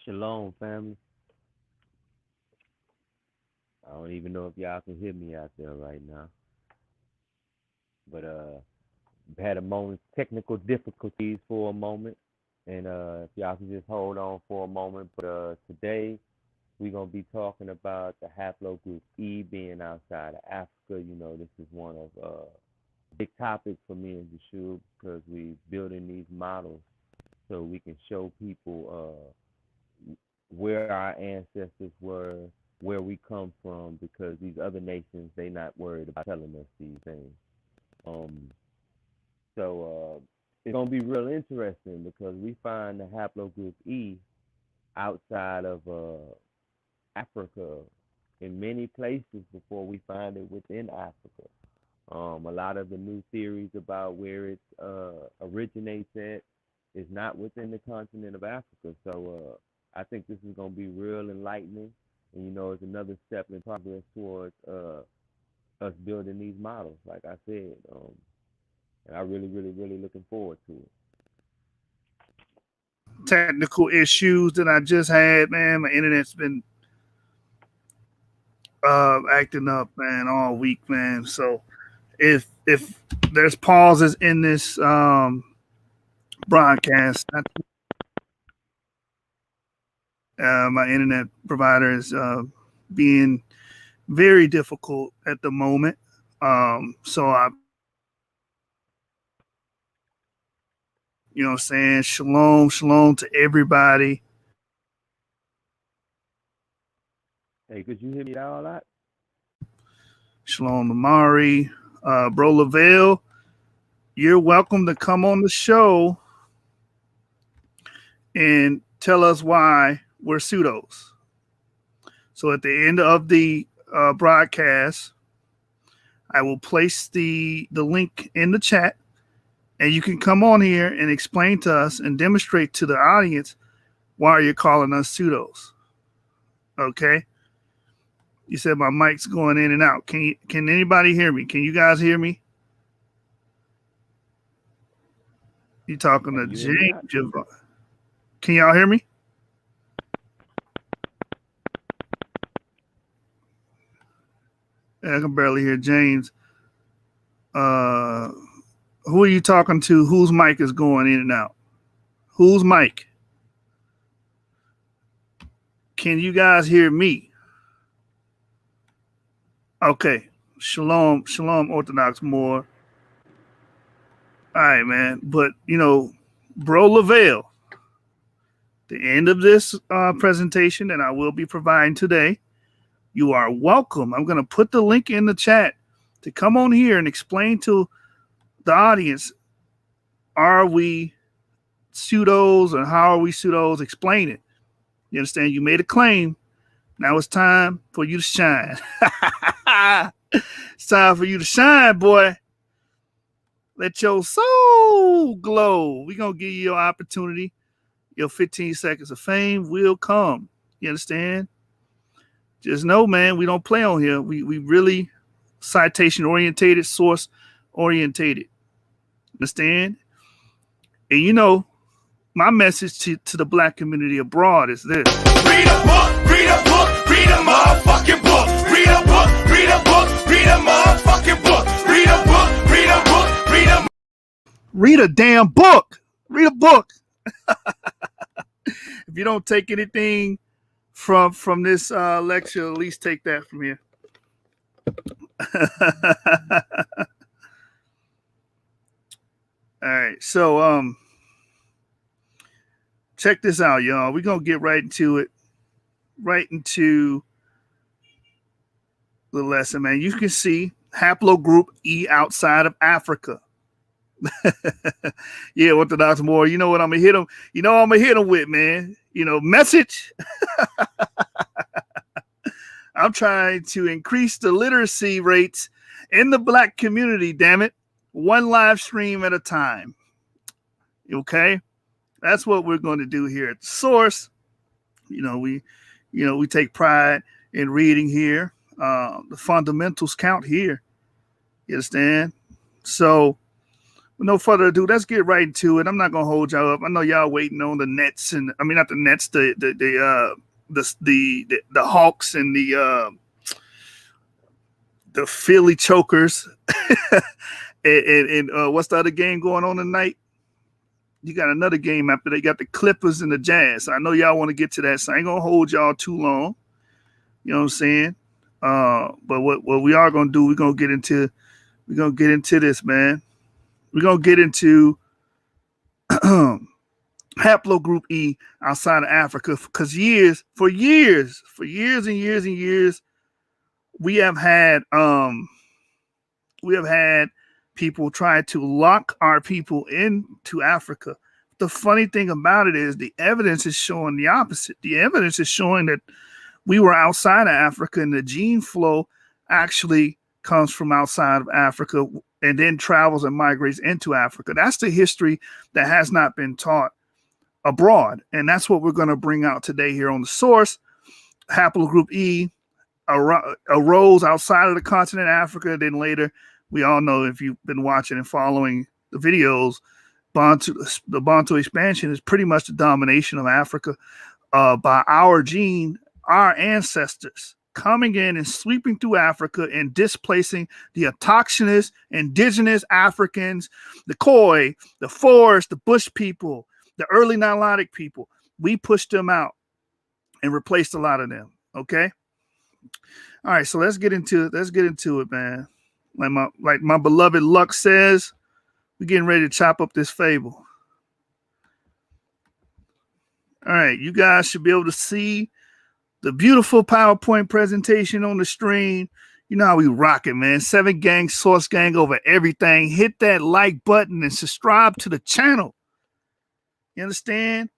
Shalom, family. I don't even know if y'all can hear me out there right now, but had a moment technical difficulties for a moment, and if y'all can just hold on for a moment. But today we're gonna be talking about the Haplogroup E being outside of Africa. You know, this is one of big topics for me and Yeshua because we building these models so we can show people where our ancestors were, where we come from, because these other nations they not worried about telling us these things. Um, so it's gonna be real interesting because we find the haplogroup E outside of Africa in many places before we find it within Africa. A lot of the new theories about where it originates at is not within the continent of Africa. So I think this is going to be real enlightening, and it's another step in progress towards us building these models. Like I said, and I really, really, really looking forward to it. Technical issues that I just had, man. My internet's been acting up, man, all week, man. So if there's pauses in this broadcast, my internet provider is being very difficult at the moment. So I, saying shalom, shalom to everybody. Hey, could you hear me all that? Shalom, Amari, Bro Lavelle. You're welcome to come on the show and tell us why we're pseudos. So at the end of the broadcast, I will place the link in the chat, and you can come on here and explain to us and demonstrate to the audience why you're calling us pseudos. Okay? You said my mic's going in and out. Can anybody hear me? Can you guys hear me? You talking to James? Can y'all hear me? I can barely hear James. Who are you talking to? Whose mic is going in and out? Whose mic? Can you guys hear me? Okay. Shalom, Orthodox more. All right, man. But, Bro Lavelle, the end of this presentation that I will be providing today, you are welcome. I'm going to put the link in the chat to come on here and explain to the audience, are we pseudos and how are we pseudos? Explain it. You understand? You made a claim. Now it's time for you to shine. It's time for you to shine, boy. Let your soul glow. We're going to give you your opportunity. Your 15 seconds of fame will come. You understand? Just know, man, we don't play on here. We really citation orientated, source orientated. Understand? And my message to the black community abroad is this. Read a book, read a book, read a motherfucking book. Read a book, read a book, read a motherfucking book. Read a book, read a book, read a damn book. Read a book. If you don't take anything from this lecture, at least take that from here. All right, so check this out, y'all. We're gonna get right into it, right into the lesson, man. You can see haplogroup E outside of Africa. Yeah, Orthodox more. You know what I'm gonna hit them. I'm gonna hit them with, man. Message. I'm trying to increase the literacy rates in the black community. Damn it, one live stream at a time. Okay, that's what we're going to do here at the Source. We take pride in reading here. The fundamentals count here. You understand? So no further ado, let's get right into it. I'm not gonna hold y'all up. I know y'all waiting on the Nets, and I mean not the Nets, the Hawks and the Philly Chokers. and what's the other game going on tonight? You got another game after they got the Clippers and the Jazz. I know y'all want to get to that, so I ain't gonna hold y'all too long. You know what I'm saying? But what we are gonna do, we're gonna get into this, man. We're gonna get into Haplogroup E outside of Africa, because for years and years, we have had people try to lock our people into Africa. The funny thing about it is the evidence is showing the opposite. The evidence is showing that we were outside of Africa, and the gene flow actually comes from outside of Africa and then travels and migrates into Africa. That's the history that has not been taught abroad. And that's what we're going to bring out today here on The Source. Haplogroup E arose outside of the continent of Africa. Then later, we all know, if you've been watching and following the videos, the Bantu expansion is pretty much the domination of Africa by our ancestors coming in and sweeping through Africa and displacing the autochthonous indigenous Africans, the Khoi, the Forest, the Bush people, the early Nilotic people. We pushed them out and replaced a lot of them. Okay. All right. So let's get into it, man. Like my beloved Luck says, we're getting ready to chop up this fable. All right. You guys should be able to see the beautiful PowerPoint presentation on the screen. You know how we rock it, man. 7 Gang, Source Gang over everything. Hit that like button and subscribe to the channel. You understand?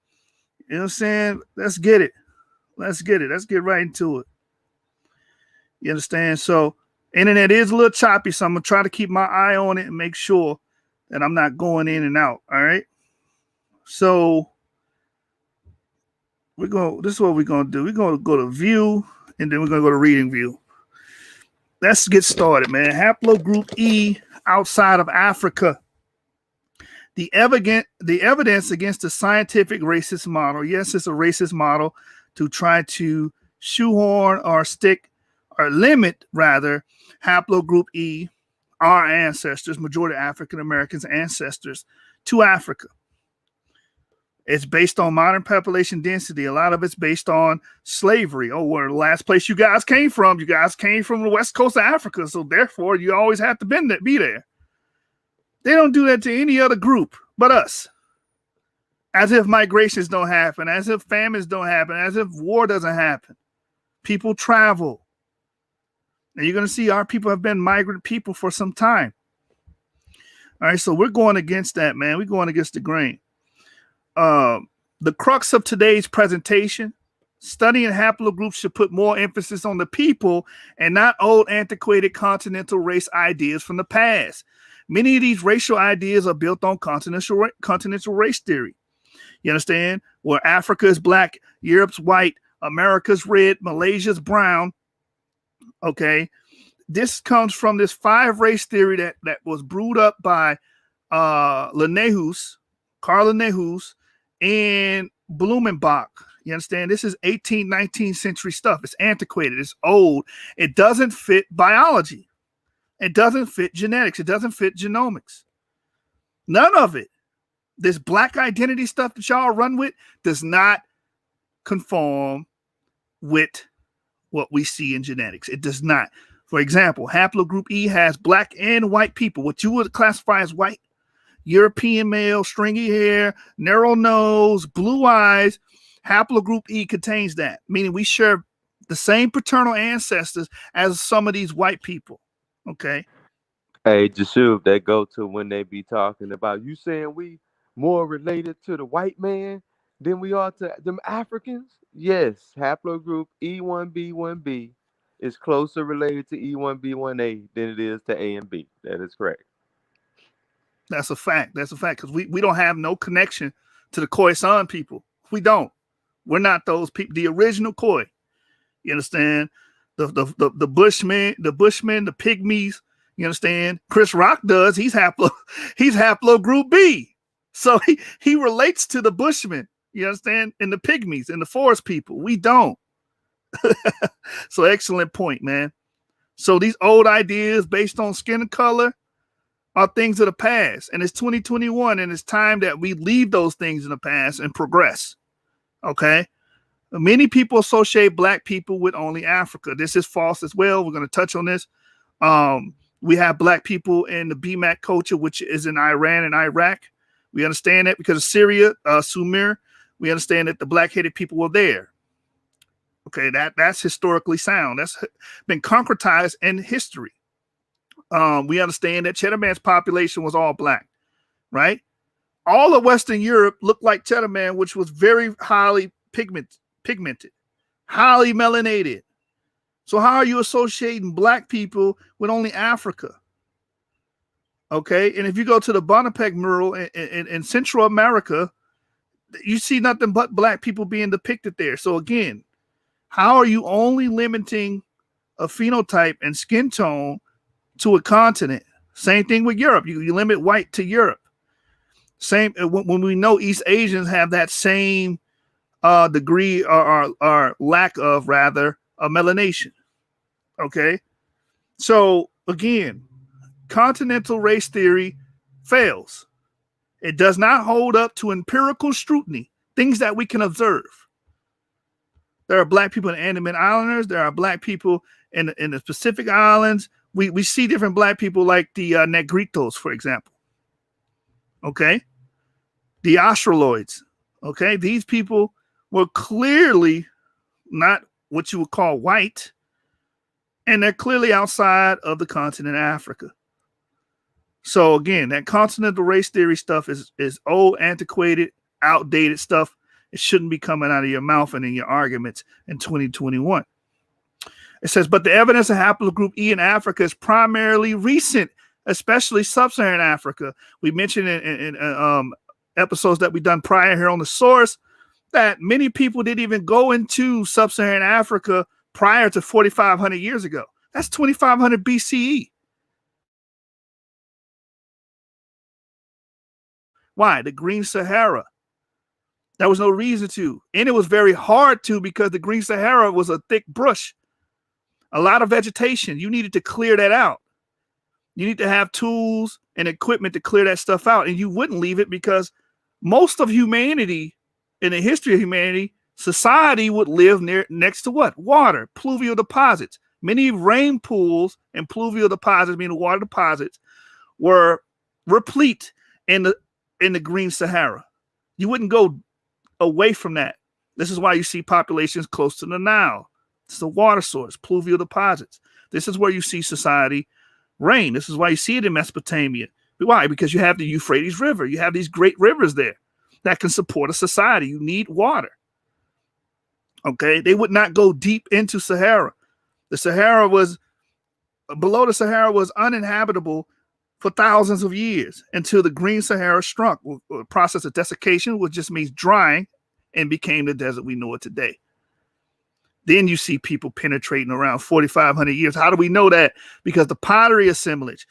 You know what I'm saying? Let's get it. Let's get right into it. You understand? So, internet is a little choppy, so I'm going to try to keep my eye on it and make sure that I'm not going in and out. All right? So, this is what we're going to do. We're going to go to view, and then we're going to go to reading view. Let's get started, man. Haplogroup E outside of Africa. The evidence against the scientific racist model. Yes, it's a racist model to try to shoehorn or stick or limit, rather, Haplogroup E, our ancestors, majority African Americans ancestors, to Africa. It's based on modern population density. A lot of it's based on slavery. Oh, where the last place you guys came from? You guys came from the west coast of Africa, so therefore you always have to be there. They don't do that to any other group but us. As if migrations don't happen, as if famines don't happen, as if war doesn't happen. People travel. And you're going to see our people have been migrant people for some time. All right, so we're going against that, man. We're going against the grain. The crux of today's presentation, studying haplogroups should put more emphasis on the people and not old antiquated continental race ideas from the past. Many of these racial ideas are built on continental race theory. You understand? Where Africa is black, Europe's white, America's red, Malaysia's brown. Okay. This comes from this 5-race theory that was brewed up by Karl Linnaeus and Blumenbach. You understand? This is 18th, 19th century stuff. It's antiquated. It's old. It doesn't fit biology. It doesn't fit genetics. It doesn't fit genomics. None of it. This black identity stuff that y'all run with does not conform with what we see in genetics. It does not. For example, Haplogroup E has black and white people, what you would classify as white. European male, stringy hair, narrow nose, blue eyes. Haplogroup E contains that, meaning we share the same paternal ancestors as some of these white people. Okay. Hey, Jashub, that go to when they be talking about, you saying we more related to the white man than we are to them Africans? Yes, haplogroup E1B1B is closer related to E1B1A than it is to A and B. That is correct. That's a fact. That's a fact, because we don't have no connection to the Khoisan people. We don't. We're not those people. The original Khoi. You understand? The Bushmen, the Pygmies, You understand? Chris Rock does. He's haplogroup B. So he relates to the Bushmen, you understand, and the pygmies and the forest people. We don't. So excellent point, man. So these old ideas based on skin color are things of the past. And it's 2021, and it's time that we leave those things in the past and progress. Okay? Many people associate black people with only Africa. This is false as well. We're going to touch on this. We have black people in the BMAC culture, which is in Iran and Iraq. We understand that because of Syria, Sumer. We understand that the black-headed people were there. Okay, that's historically sound. That's been concretized in history. We understand that Cheddar Man's population was all black, right? All of Western Europe looked like Cheddar Man, which was very highly pigmented, highly melanated. So how are you associating black people with only Africa? Okay, and if you go to the Bonaparte mural in Central America, you see nothing but black people being depicted there. So again, how are you only limiting a phenotype and skin tone to a continent? Same thing with Europe. You limit white to Europe. Same when we know East Asians have that same degree or lack of, rather, a melanation. Okay, so again, continental race theory fails. It does not hold up to empirical scrutiny, things that we can observe. There are black people in the Andaman Islanders. There are black people in the Pacific Islands. We see different black people like the Negritos, for example. Okay, the Australoids. Okay, these people were clearly not what you would call white, and they're clearly outside of the continent of Africa. So again, that continental race theory stuff is old, antiquated, outdated stuff. It shouldn't be coming out of your mouth and in your arguments in 2021. It says, but the evidence of haplogroup E in Africa is primarily recent, especially sub-Saharan Africa. We mentioned in episodes that we've done prior here on the source that many people didn't even go into sub-Saharan Africa prior to 4,500 years ago. That's 2,500 BCE. Why? The Green Sahara. There was no reason to. And it was very hard to because the Green Sahara was a thick bush. A lot of vegetation. You needed to clear that out. You need to have tools and equipment to clear that stuff out. And you wouldn't leave it because most of humanity, in the history of humanity, society would live next to what? Water, pluvial deposits. Many rain pools and pluvial deposits, meaning water deposits, were replete in the Green Sahara. You wouldn't go away from that. This is why you see populations close to the Nile. It's the water source, pluvial deposits. This is where you see society reign. This is why you see it in Mesopotamia. Why? Because you have the Euphrates River. You have these great rivers there that can support a society. You need water. Okay, they would not go deep into Sahara. The Sahara was, below the Sahara was uninhabitable for thousands of years until the Green Sahara shrunk. A process of desiccation, which just means drying, and became the desert we know it today. Then you see people penetrating around 4,500 years. How do we know that? Because the pottery assemblage.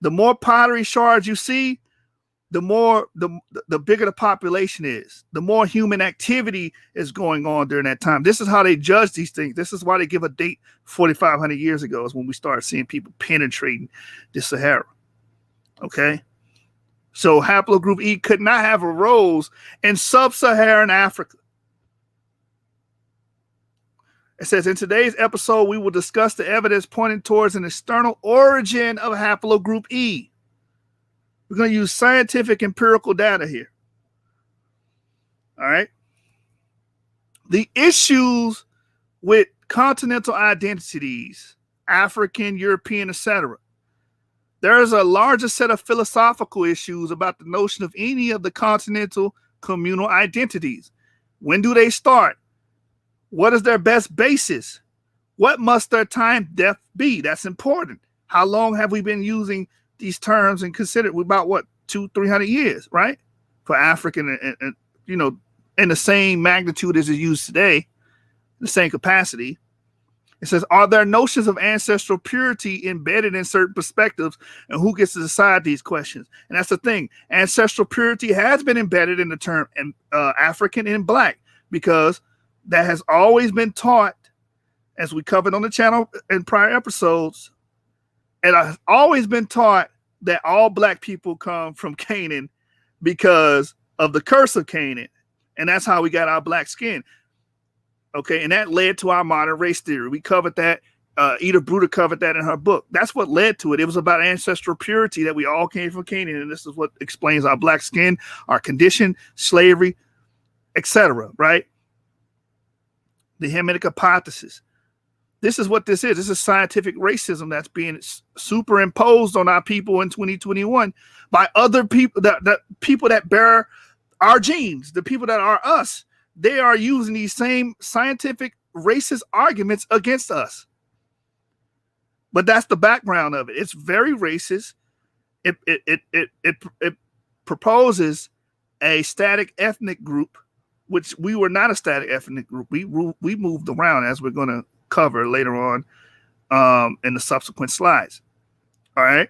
The more pottery shards you see, the bigger the population is, the more human activity is going on during that time. This is how they judge these things. This is why they give a date 4,500 years ago is when we start seeing people penetrating the Sahara. Okay. So haplogroup E could not have arose in sub-Saharan Africa. It says, in today's episode, we will discuss the evidence pointing towards an external origin of haplogroup E. We're going to use scientific empirical data here. All right. The issues with continental identities, African, European, etc. There is a larger set of philosophical issues about the notion of any of the continental communal identities. When do they start? What is their best basis? What must their time depth be? That's important. How long have we been using these terms and considered? About what, 200-300 years, right? For African and you know, in the same magnitude as it's used today, the same capacity. It says, are there notions of ancestral purity embedded in certain perspectives, and who gets to decide these questions? And that's the thing. Ancestral purity has been embedded in the term African and Black, because that has always been taught, as we covered on the channel in prior episodes, and has always been taught that all Black people come from Canaan because of the curse of Canaan. And that's how we got our black skin. Okay, and that led to our modern race theory. We covered that. Ida Bruder covered that in her book. That's what led to it. It was about ancestral purity, that we all came from Canaan, and this is what explains our black skin, our condition, slavery, etc. Right? The Hamitic hypothesis. This is what this is. This is scientific racism that's being superimposed on our people in 2021 by other people, that people that bear our genes, the people that are us. They are using these same scientific racist arguments against us. But that's the background of it. It's very racist. It proposes a static ethnic group, which we were not a static ethnic group. We moved around, as we're going to cover later on in the subsequent slides. All right.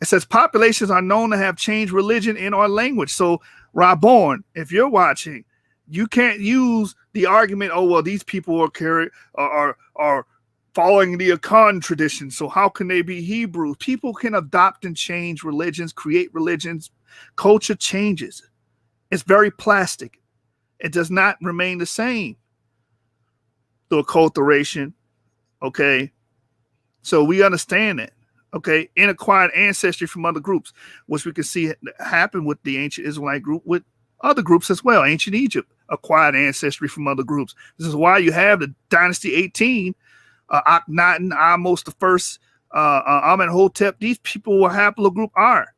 It says populations are known to have changed religion and or language. So, Raborn, if you're watching, you can't use the argument, oh, well, these people are following the Akan tradition, so how can they be Hebrews? People can adopt and change religions, create religions. Culture changes. It's very plastic. It does not remain the same through acculturation. Okay. So we understand that. Okay. Inacquired ancestry from other groups, which we can see happen with the ancient Israelite group, with other groups as well. Ancient Egypt acquired ancestry from other groups. This is why you have the Dynasty 18, Akhenaten, Ahmose the First, Amenhotep. These people were Haplogroup R.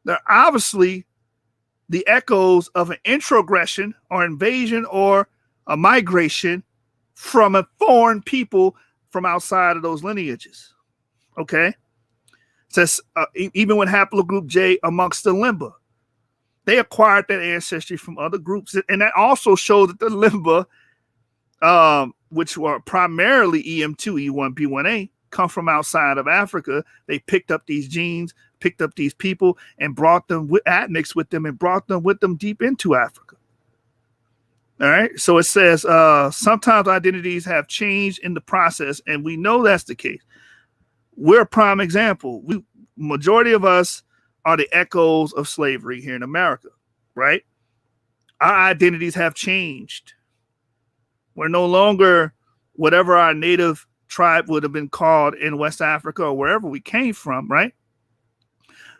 They're obviously the echoes of an introgression or invasion or a migration from a foreign people from outside of those lineages. Okay. It says even with Haplogroup J amongst the Limba, they acquired that ancestry from other groups. And that also showed that the Limba, which were primarily EM2, E1, B1A, come from outside of Africa. They picked up these genes, picked up these people, and brought them admixed with them and brought them with them deep into Africa. All right. So it says sometimes identities have changed in the process, and we know that's the case. We're a prime example. Majority of us are the echoes of slavery here in America, right? Our identities have changed. We're no longer whatever our native tribe would have been called in West Africa or wherever we came from, right?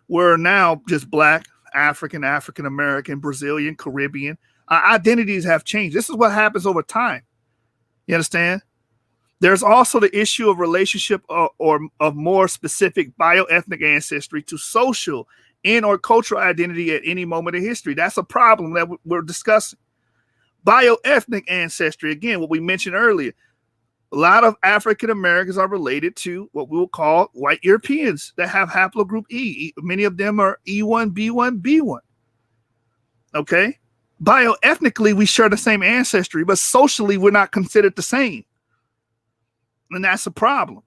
We're now just Black, African, African-American, Brazilian, Caribbean. Our identities have changed. This is what happens over time. You understand? There's also the issue of relationship or of more specific bioethnic ancestry to social and or cultural identity at any moment in history. That's a problem that we're discussing. Bioethnic ancestry, again, what we mentioned earlier, a lot of African Americans are related to what we will call white Europeans that have haplogroup E. Many of them are E1, B1, B1. Okay? Bioethnically, we share the same ancestry, but socially, we're not considered the same. And that's a problem.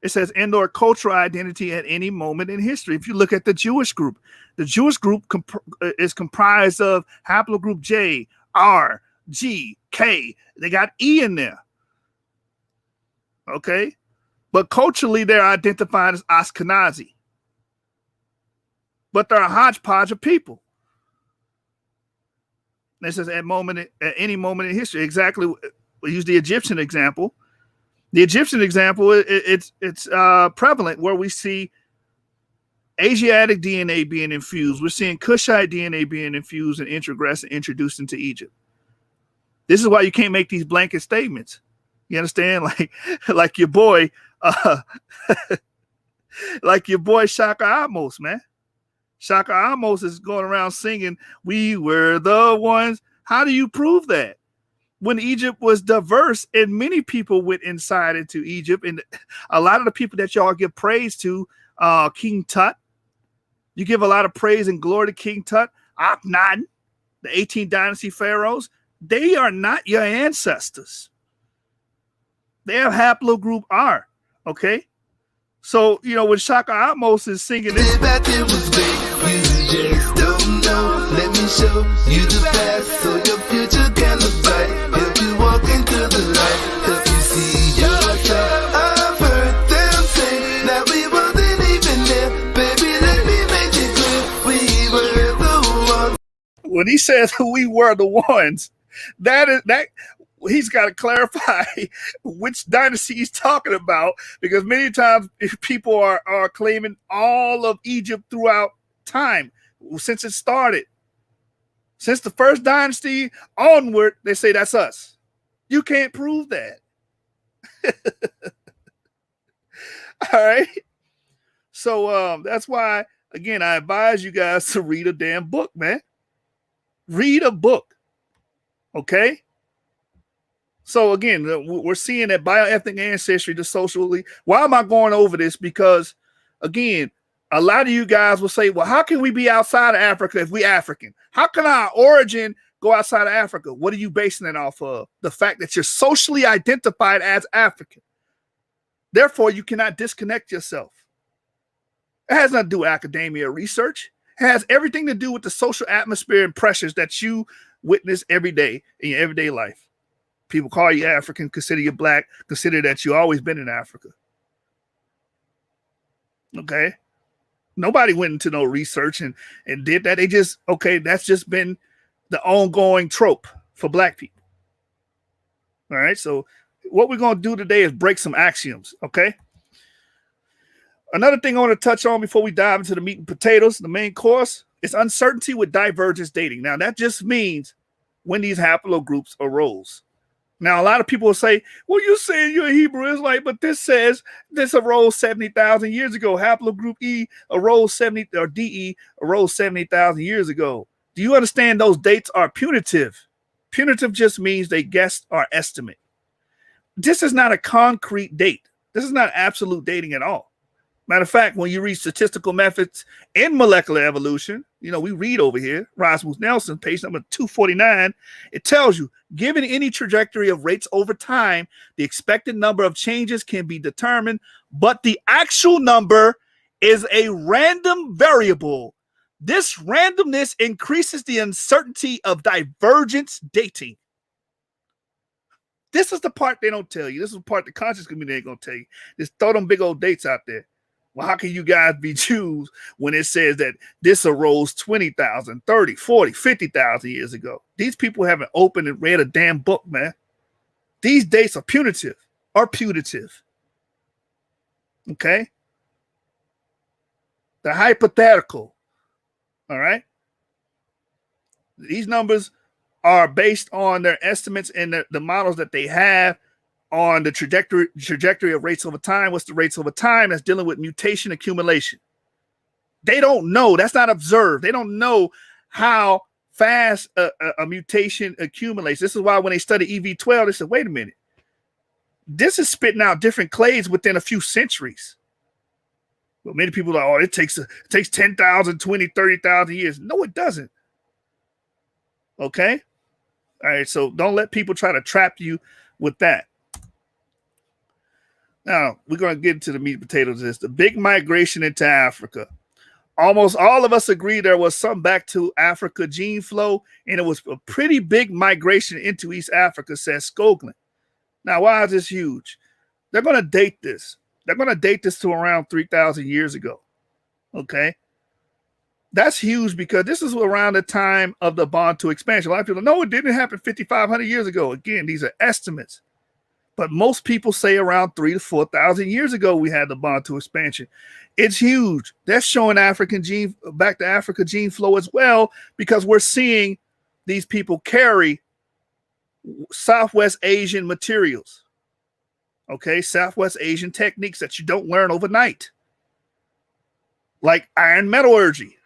It says and/or cultural identity at any moment in history. If you look at the Jewish group is comprised of haplogroup J, R, G, K. They got E in there. Okay? But culturally, they're identified as Ashkenazi. But they're a hodgepodge of people. And it says at any moment in history. Exactly. We use the Egyptian example. The Egyptian example, it's prevalent where we see Asiatic DNA being infused. We're seeing Kushite DNA being infused and introgressed and introduced into Egypt. This is why you can't make these blanket statements. You understand? Like your boy, like your boy Shaka Amos, man. Shaka Amos is going around singing, "We were the ones." How do you prove that? When Egypt was diverse and many people went inside into Egypt, and a lot of the people that y'all give praise to, King Tut, you give a lot of praise and glory to King Tut, Akhenaten, the 18th dynasty pharaohs. They are not your ancestors. They have haplogroup R. Okay. So, you know, when Shaka Atmos is singing this, Back it was great, you just don't know. Let me show you the path so your future can look bright. Help you walk into the light, help you see yourself. I've heard them say that we wasn't even there. Baby, let me make it clear, we were the ones. when he says we were the ones, that he's got to clarify which dynasty he's talking about, because many times people are claiming all of Egypt throughout time since it started. Since the first dynasty onward, they say that's us. You can't prove that. All right. So that's why, again, I advise you guys to read a damn book, man. Read a book. Okay. So again, we're seeing that bioethnic ancestry, the socially. Why am I going over this? Because again, a lot of you guys will say, well, how can we be outside of Africa if we African? How can our origin go outside of Africa? What are you basing it off of? The fact that you're socially identified as African. Therefore, you cannot disconnect yourself. It has nothing to do with academia or research. It has everything to do with the social atmosphere and pressures that you witness every day in your everyday life. People call you African, consider you black, consider that you've always been in Africa. Okay? Nobody went into no research and did that. They just, okay, that's just been the ongoing trope for black people. All right? So what we're going to do today is break some axioms, okay? Another thing I want to touch on before we dive into the meat and potatoes, the main course, is uncertainty with divergence dating. Now, that just means when these haplogroups arose. Now, a lot of people will say, well, you're saying you're a Hebrew Israelite, but this says this arose 70,000 years ago. Haplogroup E arose 70, or DE arose 70,000 years ago. Do you understand those dates are punitive? Punitive just means they guessed or estimate. This is not a concrete date. This is not absolute dating at all. Matter of fact, when you read statistical methods in molecular evolution, you know, we read over here, Rasmus Nelson, page number 249, it tells you, given any trajectory of rates over time, the expected number of changes can be determined, but the actual number is a random variable. This randomness increases the uncertainty of divergence dating. This is the part they don't tell you. This is the part the conscious community ain't going to tell you. Just throw them big old dates out there. Well, how can you guys be Jews when it says that this arose 20,000, 30, 40, 50,000 years ago? These people haven't opened and read a damn book, man. These dates are punitive or putative. Okay? They're hypothetical. All right? These numbers are based on their estimates and the models that they have on the trajectory of rates over time. What's the rates over time? That's dealing with mutation accumulation. They don't know. That's not observed. They don't know how fast a mutation accumulates. This is why when they study EV12, they said, wait a minute. This is spitting out different clades within a few centuries. But many people are, oh, it takes 10,000, 20, 30,000 years. No, it doesn't. Okay? All right, so don't let people try to trap you with that. Now, we're going to get into the meat and potatoes of this. The big migration into Africa. Almost all of us agree there was some back to Africa gene flow, and it was a pretty big migration into East Africa, says Skoglund. Now, why is this huge? They're going to date this. They're going to date this to around 3,000 years ago. Okay? That's huge because this is around the time of the Bantu expansion. A lot of people know it didn't happen 5,500 years ago. Again, these are estimates. But most people say around 3,000 to 4,000 years ago we had the Bantu expansion. It's huge. That's showing African gene back to Africa gene flow as well, because we're seeing these people carry Southwest Asian materials. Okay, Southwest Asian techniques that you don't learn overnight, like iron metallurgy.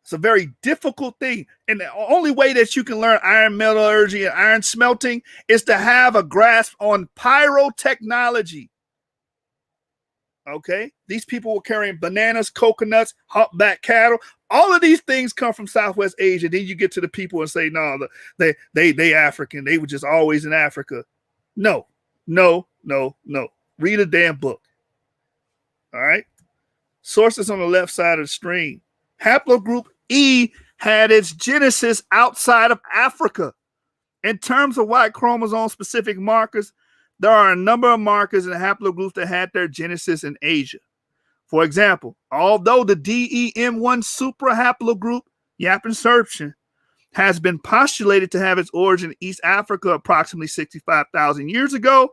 It's a very difficult thing. And the only way that you can learn iron metallurgy and iron smelting is to have a grasp on pyrotechnology. Okay? These people were carrying bananas, coconuts, humpback cattle. All of these things come from Southwest Asia. Then you get to the people and say, no, they African. They were just always in Africa. No, No. Read a damn book. All right. Sources on the left side of the screen. Haplogroup E had its genesis outside of Africa. In terms of Y chromosome-specific markers, there are a number of markers in haplogroups that had their genesis in Asia. For example, although the DEM1 suprahaplogroup, YAP insertion, has been postulated to have its origin in East Africa approximately 65,000 years ago,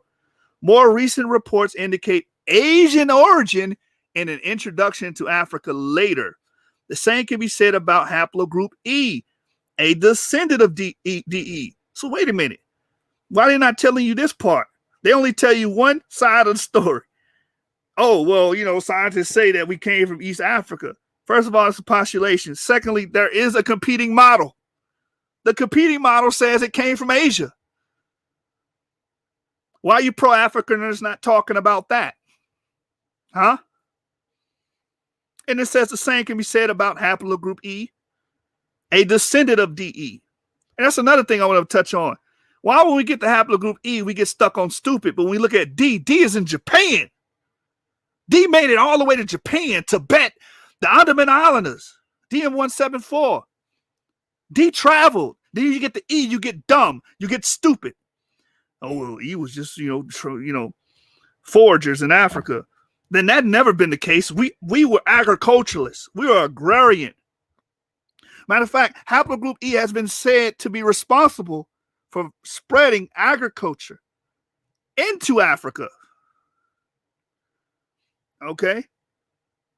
more recent reports indicate Asian origin and an introduction to Africa later. The same can be said about haplogroup E, a descendant of DE. So wait a minute. Why are they not telling you this part? They only tell you one side of the story. Oh, well, you know, scientists say that we came from East Africa. First of all, it's a postulation. Secondly, there is a competing model. The competing model says it came from Asia. Why are you pro-Africaners not talking about that? Huh? And it says the same can be said about haplogroup E, a descendant of DE. And that's another thing I want to touch on. Why when we get to haplogroup E, we get stuck on stupid, but when we look at D, D is in Japan. D made it all the way to Japan, Tibet, the Andaman Islanders, DM174. D traveled. Then you get the E, you get dumb, you get stupid. Oh, well, E was just, foragers in Africa. Then that never been the case. We were agriculturalists. We were agrarian. Matter of fact, haplogroup E has been said to be responsible for spreading agriculture into Africa. Okay?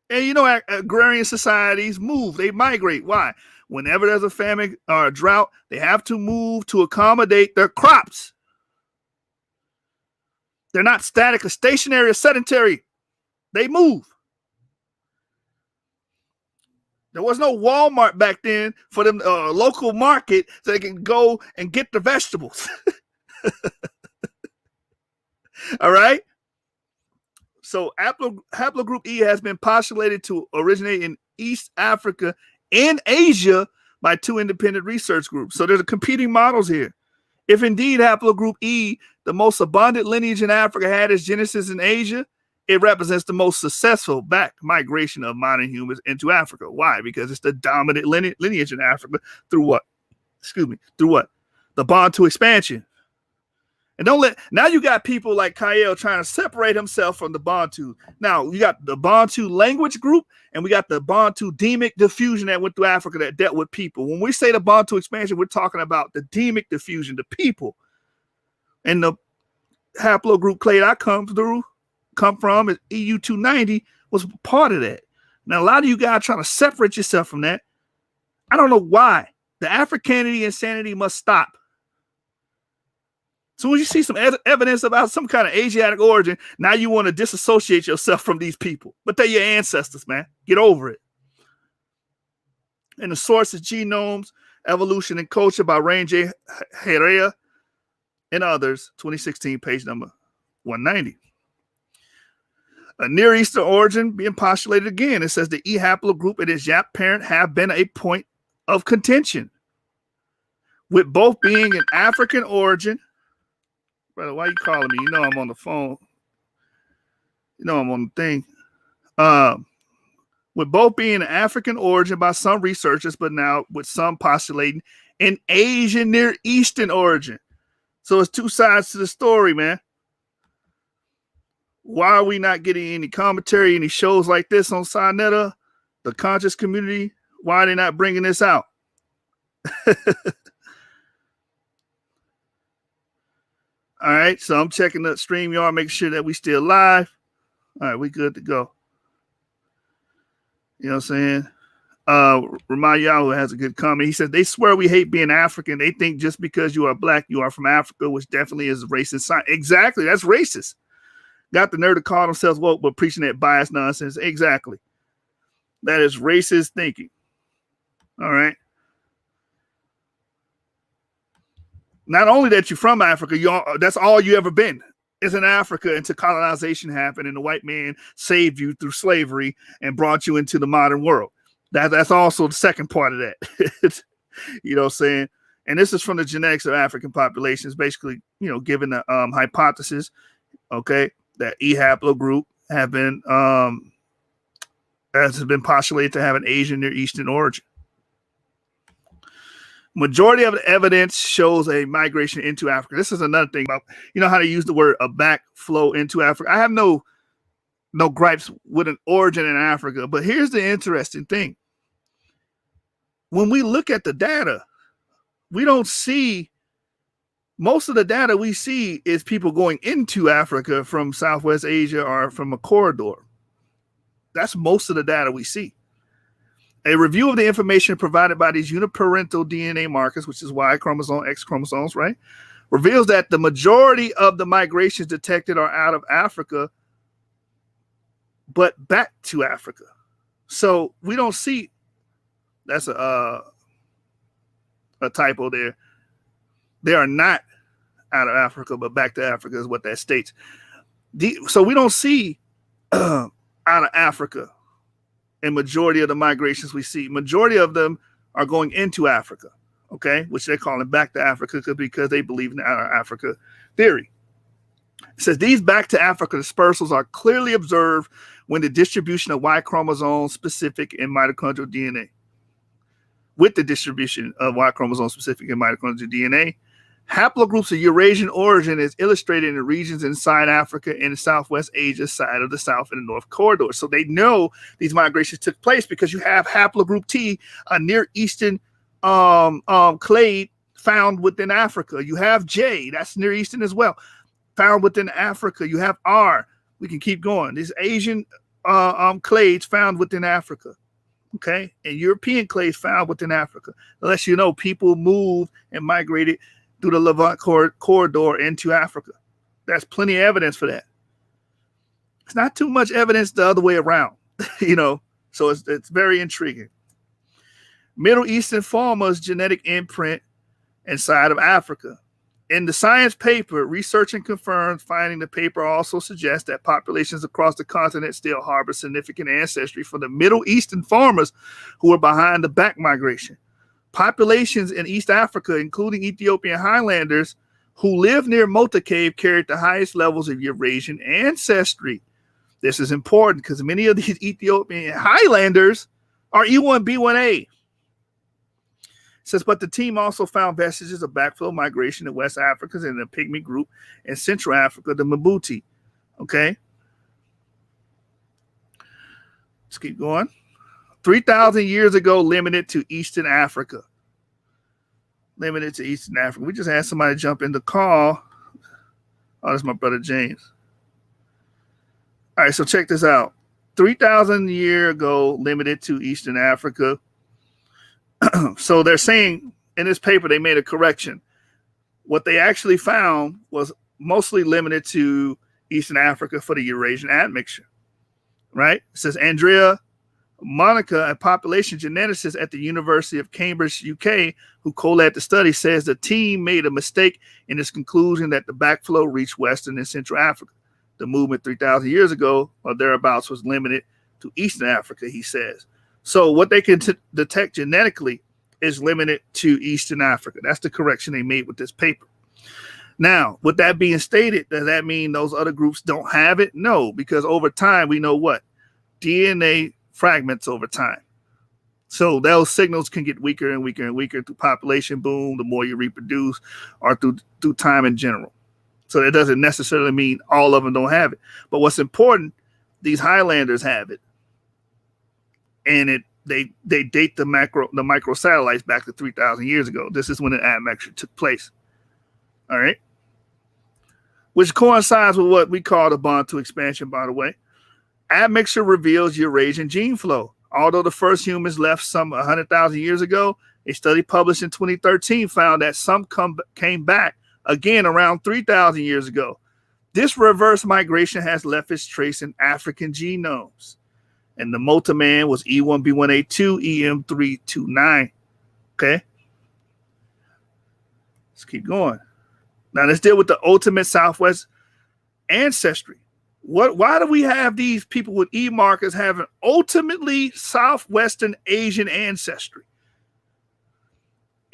And you know, agrarian societies move. They migrate. Why? Whenever there's a famine or a drought, they have to move to accommodate their crops. They're not static or stationary or sedentary. They move. There was no Walmart back then for them local market so they can go and get the vegetables. All right? So haplogroup E has been postulated to originate in East Africa and Asia by two independent research groups. So there's competing models here. If indeed haplogroup E, the most abundant lineage in Africa, had its genesis in Asia, it represents the most successful back migration of modern humans into Africa. Why? Because it's the dominant lineage in Africa through what? Through what? The Bantu expansion. And now you got people like Kyle trying to separate himself from the Bantu. Now you got the Bantu language group and we got the Bantu demic diffusion that went through Africa that dealt with people. When we say the Bantu expansion, we're talking about the demic diffusion, the people. And the haplogroup clade I come from is EU290 was part of that. Now a lot of you guys trying to separate yourself from that. I don't know why. The Africanity insanity must stop. So when you see some evidence about some kind of Asiatic origin, now you want to disassociate yourself from these people. But they're your ancestors, man. Get over it. And the source is Genomes, Evolution and Culture by Rain J. Herrera and others, 2016, page number 190. A Near Eastern origin being postulated again. It says the E haplogroup and its Yap parent have been a point of contention, with both being an African origin. Brother, why you calling me? You know I'm on the phone. You know I'm on the thing. With both being an African origin by some researchers, but now with some postulating an Asian Near Eastern origin. So it's two sides to the story, man. Why are we not getting any commentary, any shows like this on Sinetta, the conscious community? Why are they not bringing this out? All right, so I'm checking the StreamYard, making sure that we still live. All right, we good to go. You know what I'm saying? Ramayahu has a good comment. He says, they swear we hate being African. They think just because you are black, you are from Africa, which definitely is racist. Exactly, that's racist. Got the nerve to call themselves woke, but preaching that bias nonsense. Exactly. That is racist thinking. All right. Not only that you're from Africa, that's all you ever been is in Africa until colonization happened and the white man saved you through slavery and brought you into the modern world. That's also the second part of that. You know what I'm saying? And this is from the genetics of African populations, basically, given the hypothesis, okay, that E haplogroup has been postulated to have an Asian Near Eastern origin. Majority of the evidence shows a migration into Africa. This is another thing about, how they use the word a backflow into Africa. I have no gripes with an origin in Africa, but here's the interesting thing. When we look at the data, we don't see, most of the data we see is people going into Africa from Southwest Asia or from a corridor. That's most of the data we see. A review of the information provided by these uniparental DNA markers, which is Y chromosome, X chromosomes, right, reveals that the majority of the migrations detected are out of Africa, but back to Africa. So we don't see, that's a typo there. They are not out of Africa, but back to Africa is what that states. So we don't see out of Africa. And majority of the migrations we see, majority of them are going into Africa, okay, which they're calling back to Africa because they believe in the out of Africa theory. It says these back to Africa dispersals are clearly observed when the distribution of Y chromosome specific in mitochondrial DNA. With the distribution of Y chromosome specific in mitochondrial DNA, haplogroups of Eurasian origin is illustrated in the regions inside Africa and Southwest Asia side of the South and the North corridor. So they know these migrations took place because you have haplogroup T, a Near Eastern clade found within Africa. You have J, that's Near Eastern as well, found within Africa. You have R. We can keep going. These Asian clades found within Africa. Okay, and European clades found within Africa. Unless people moved and migrated through the Levant corridor into Africa. There's plenty of evidence for that. It's not too much evidence the other way around, so it's very intriguing. Middle Eastern farmers' genetic imprint inside of Africa. In the science paper, research and confirmed finding the paper also suggests that populations across the continent still harbor significant ancestry for the Middle Eastern farmers who are behind the back migration. Populations in East Africa, including Ethiopian highlanders who live near Mota Cave, carried the highest levels of Eurasian ancestry. This is important because many of these Ethiopian highlanders are E1B1A. It says, but the team also found vestiges of backflow migration in West Africa and the Pygmy group in Central Africa, the Mabuti. Okay. Let's keep going. 3,000 years ago, limited to Eastern Africa. Limited to Eastern Africa. We just had somebody jump in the call. Oh, that's my brother James. All right, so check this out. 3,000 years ago, limited to Eastern Africa. So they're saying in this paper, they made a correction. What they actually found was mostly limited to Eastern Africa for the Eurasian admixture, right? It says Andrea Monica, a population geneticist at the University of Cambridge, UK, who co-led the study, says the team made a mistake in its conclusion that the backflow reached Western and Central Africa. The movement 3,000 years ago or thereabouts was limited to Eastern Africa, he says. So what they can detect genetically is limited to Eastern Africa. That's the correction they made with this paper. Now, with that being stated, does that mean those other groups don't have it? No, because over time, we know what? DNA fragments over time. So those signals can get weaker and weaker and weaker through population boom, the more you reproduce, or through time in general. So that doesn't necessarily mean all of them don't have it. But what's important, these highlanders have it. And they date the microsatellites back to 3,000 years ago. This is when the admixture took place. All right. Which coincides with what we call the Bantu expansion, by the way. Admixture reveals Eurasian gene flow. Although the first humans left some 100,000 years ago, a study published in 2013 found that some came back again around 3,000 years ago. This reverse migration has left its trace in African genomes. And the Mota man was E1B1A2, EM329. Okay. Let's keep going. Now let's deal with the ultimate Southwest ancestry. Why do we have these people with E markers having ultimately Southwestern Asian ancestry?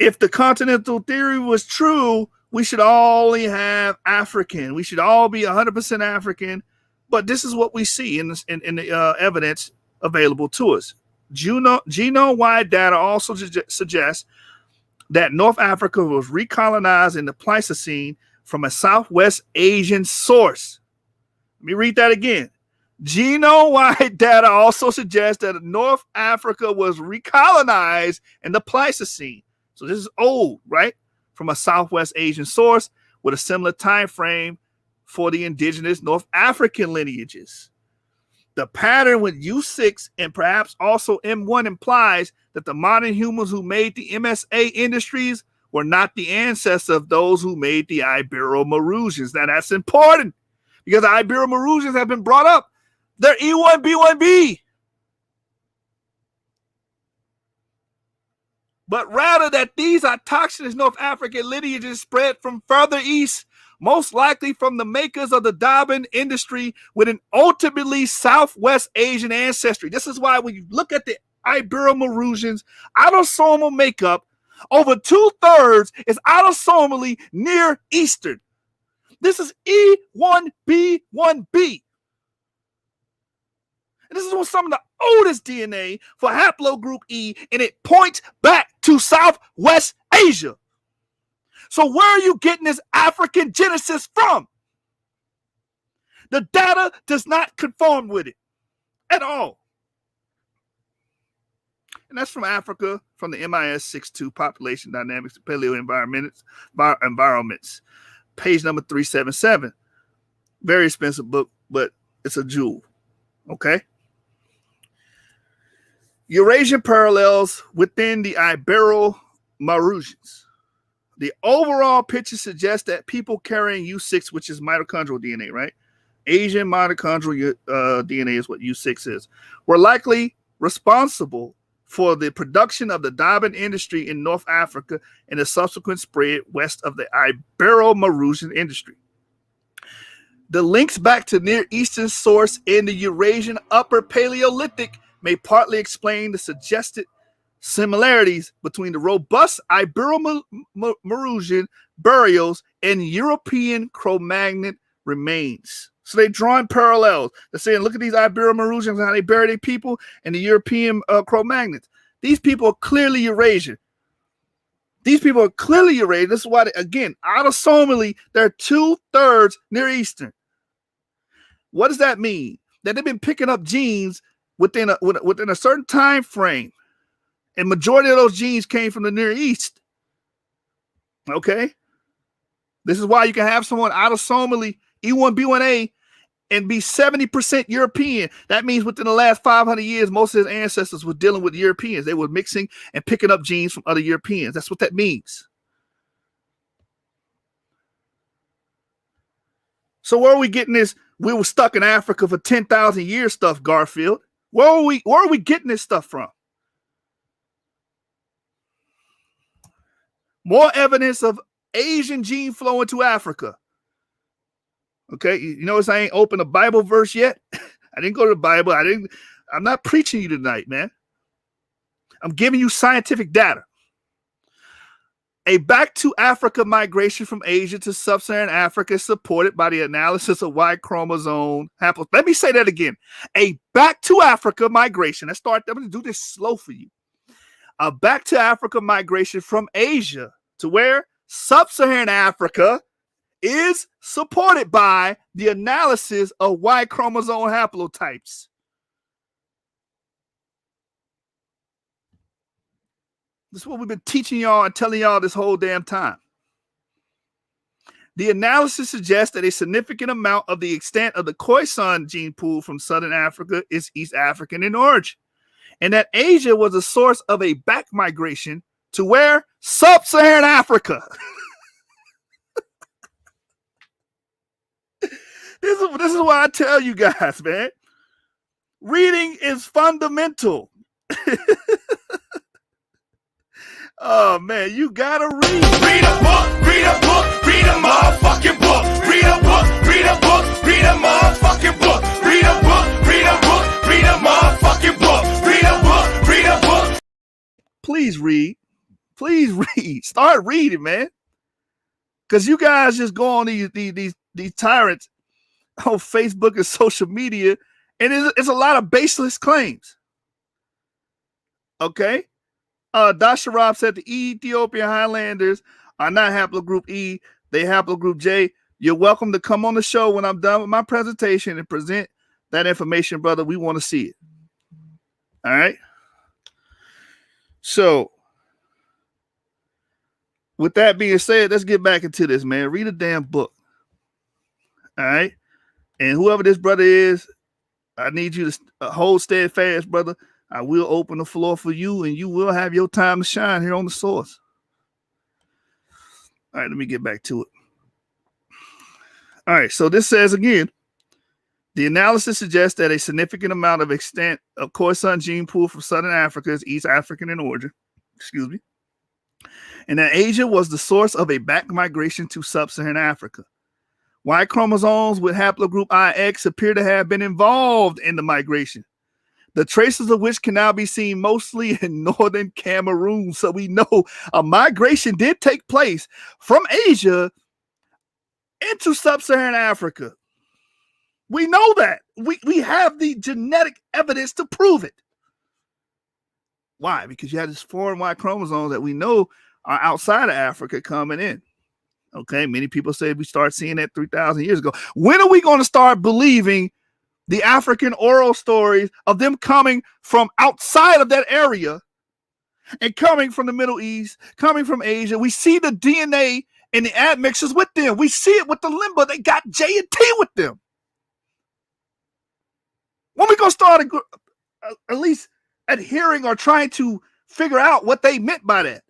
if the continental theory was true, we should only have African. We should all be 100% African. But this is what we see in the evidence available to us. Genome-wide data also suggests that North Africa was recolonized in the Pleistocene from a Southwest Asian source. Let me read that again. Genome-wide data also suggests that North Africa was recolonized in the Pleistocene. So this is old, right? From a Southwest Asian source with a similar time frame for the indigenous North African lineages. The pattern with U6 and perhaps also M1 implies that the modern humans who made the MSA industries were not the ancestors of those who made the Ibero-Maurusians. Now that's important because the Ibero-Maurusians have been brought up. They're E1B1B. But rather that these autochthonous North African lineages spread from further east, most likely from the makers of the diamond industry with an ultimately Southwest Asian ancestry. This is why when you look at the Ibero-Maurusians autosomal makeup, over 2/3 is autosomally Near Eastern. This is E1B1B. And this is some of the oldest DNA for Haplogroup E, and it points back to Southwest Asia. So where are you getting this African genesis from? The data does not conform with it at all. And that's from Africa, from the MIS 62 Population Dynamics of Paleo Environments, page number 377. Very expensive book, but it's a jewel. Okay. Eurasian parallels within the Ibero-Maurusians. The overall picture suggests that people carrying U6, which is mitochondrial DNA, right? Asian mitochondrial DNA is what U6 is, were likely responsible for the production of the diamond industry in North Africa and the subsequent spread west of the Ibero-Maurusian industry. The links back to Near Eastern source in the Eurasian Upper Paleolithic may partly explain the suggested similarities between the robust Ibero-Maurusian burials and European Cro-Magnon remains. So they're drawing parallels. They're saying, look at these Ibero-Maurusians and how they bury their people and the European Cro-Magnons. These people are clearly Eurasian. These people are clearly Eurasian. This is why, again, autosomally, they're 2/3 Near Eastern. What does that mean? That they've been picking up genes within a certain time frame. And majority of those genes came from the Near East. Okay? This is why you can have someone autosomally E1B1A and be 70% European. That means within the last 500 years, most of his ancestors were dealing with Europeans. They were mixing and picking up genes from other Europeans. That's what that means. So where are we getting this? We were stuck in Africa for 10,000 years stuff, Garfield. Where are we getting this stuff from? More evidence of Asian gene flow into Africa. Okay, you notice I ain't opened a Bible verse yet. I didn't go to the Bible. I'm not preaching you tonight, man. I'm giving you scientific data. A back to Africa migration from Asia to sub-Saharan Africa is supported by the analysis of Y chromosome haplogroup. Let me say that again. A back to Africa migration. I'm going to do this slow for you. A back to Africa migration from Asia to where? Sub-Saharan Africa is supported by the analysis of Y chromosome haplotypes. This is what we've been teaching y'all and telling y'all this whole damn time. The analysis suggests that a significant amount of the extent of the Khoisan gene pool from Southern Africa is East African in origin, and that Asia was a source of a back migration to where? Sub-Saharan Africa. This is why I tell you guys, man. Reading is fundamental. Oh, man, you gotta read. Read a book, read a book, read a motherfucking book. Read a book, read a book, read a motherfucking book. Read a book, read a book, read a motherfucking book. Read a book, read a book. Please read. Please read. Start reading, man. Because you guys just go on these tyrants on Facebook and social media, and it's a lot of baseless claims. Okay? Dasharab said the Ethiopian Highlanders are not haplogroup E, they haplogroup J. You're welcome to come on the show when I'm done with my presentation and present that information, brother. We want to see it. All right? So, with that being said, let's get back into this, man. Read a damn book. All right? And whoever this brother is, I need you to hold steadfast, brother. I will open the floor for you, and you will have your time to shine here on the source. All right, let me get back to it. All right, so this says again, the analysis suggests that a significant amount of extent of Khoisan gene pool from Southern Africa is East African in origin. Excuse me. And that Asia was the source of a back migration to sub-Saharan Africa. Y chromosomes with haplogroup IX appear to have been involved in the migration, the traces of which can now be seen mostly in northern Cameroon. So we know a migration did take place from Asia into sub-Saharan Africa. We know that. We have the genetic evidence to prove it. Why? Because you have this foreign Y chromosomes that we know are outside of Africa coming in. Okay, many people say we start seeing that 3,000 years ago. When are we going to start believing the African oral stories of them coming from outside of that area and coming from the Middle East, coming from Asia? We see the DNA and the admixtures with them. We see it with the limba. They got J and T with them. When we going to start at least adhering or trying to figure out what they meant by that?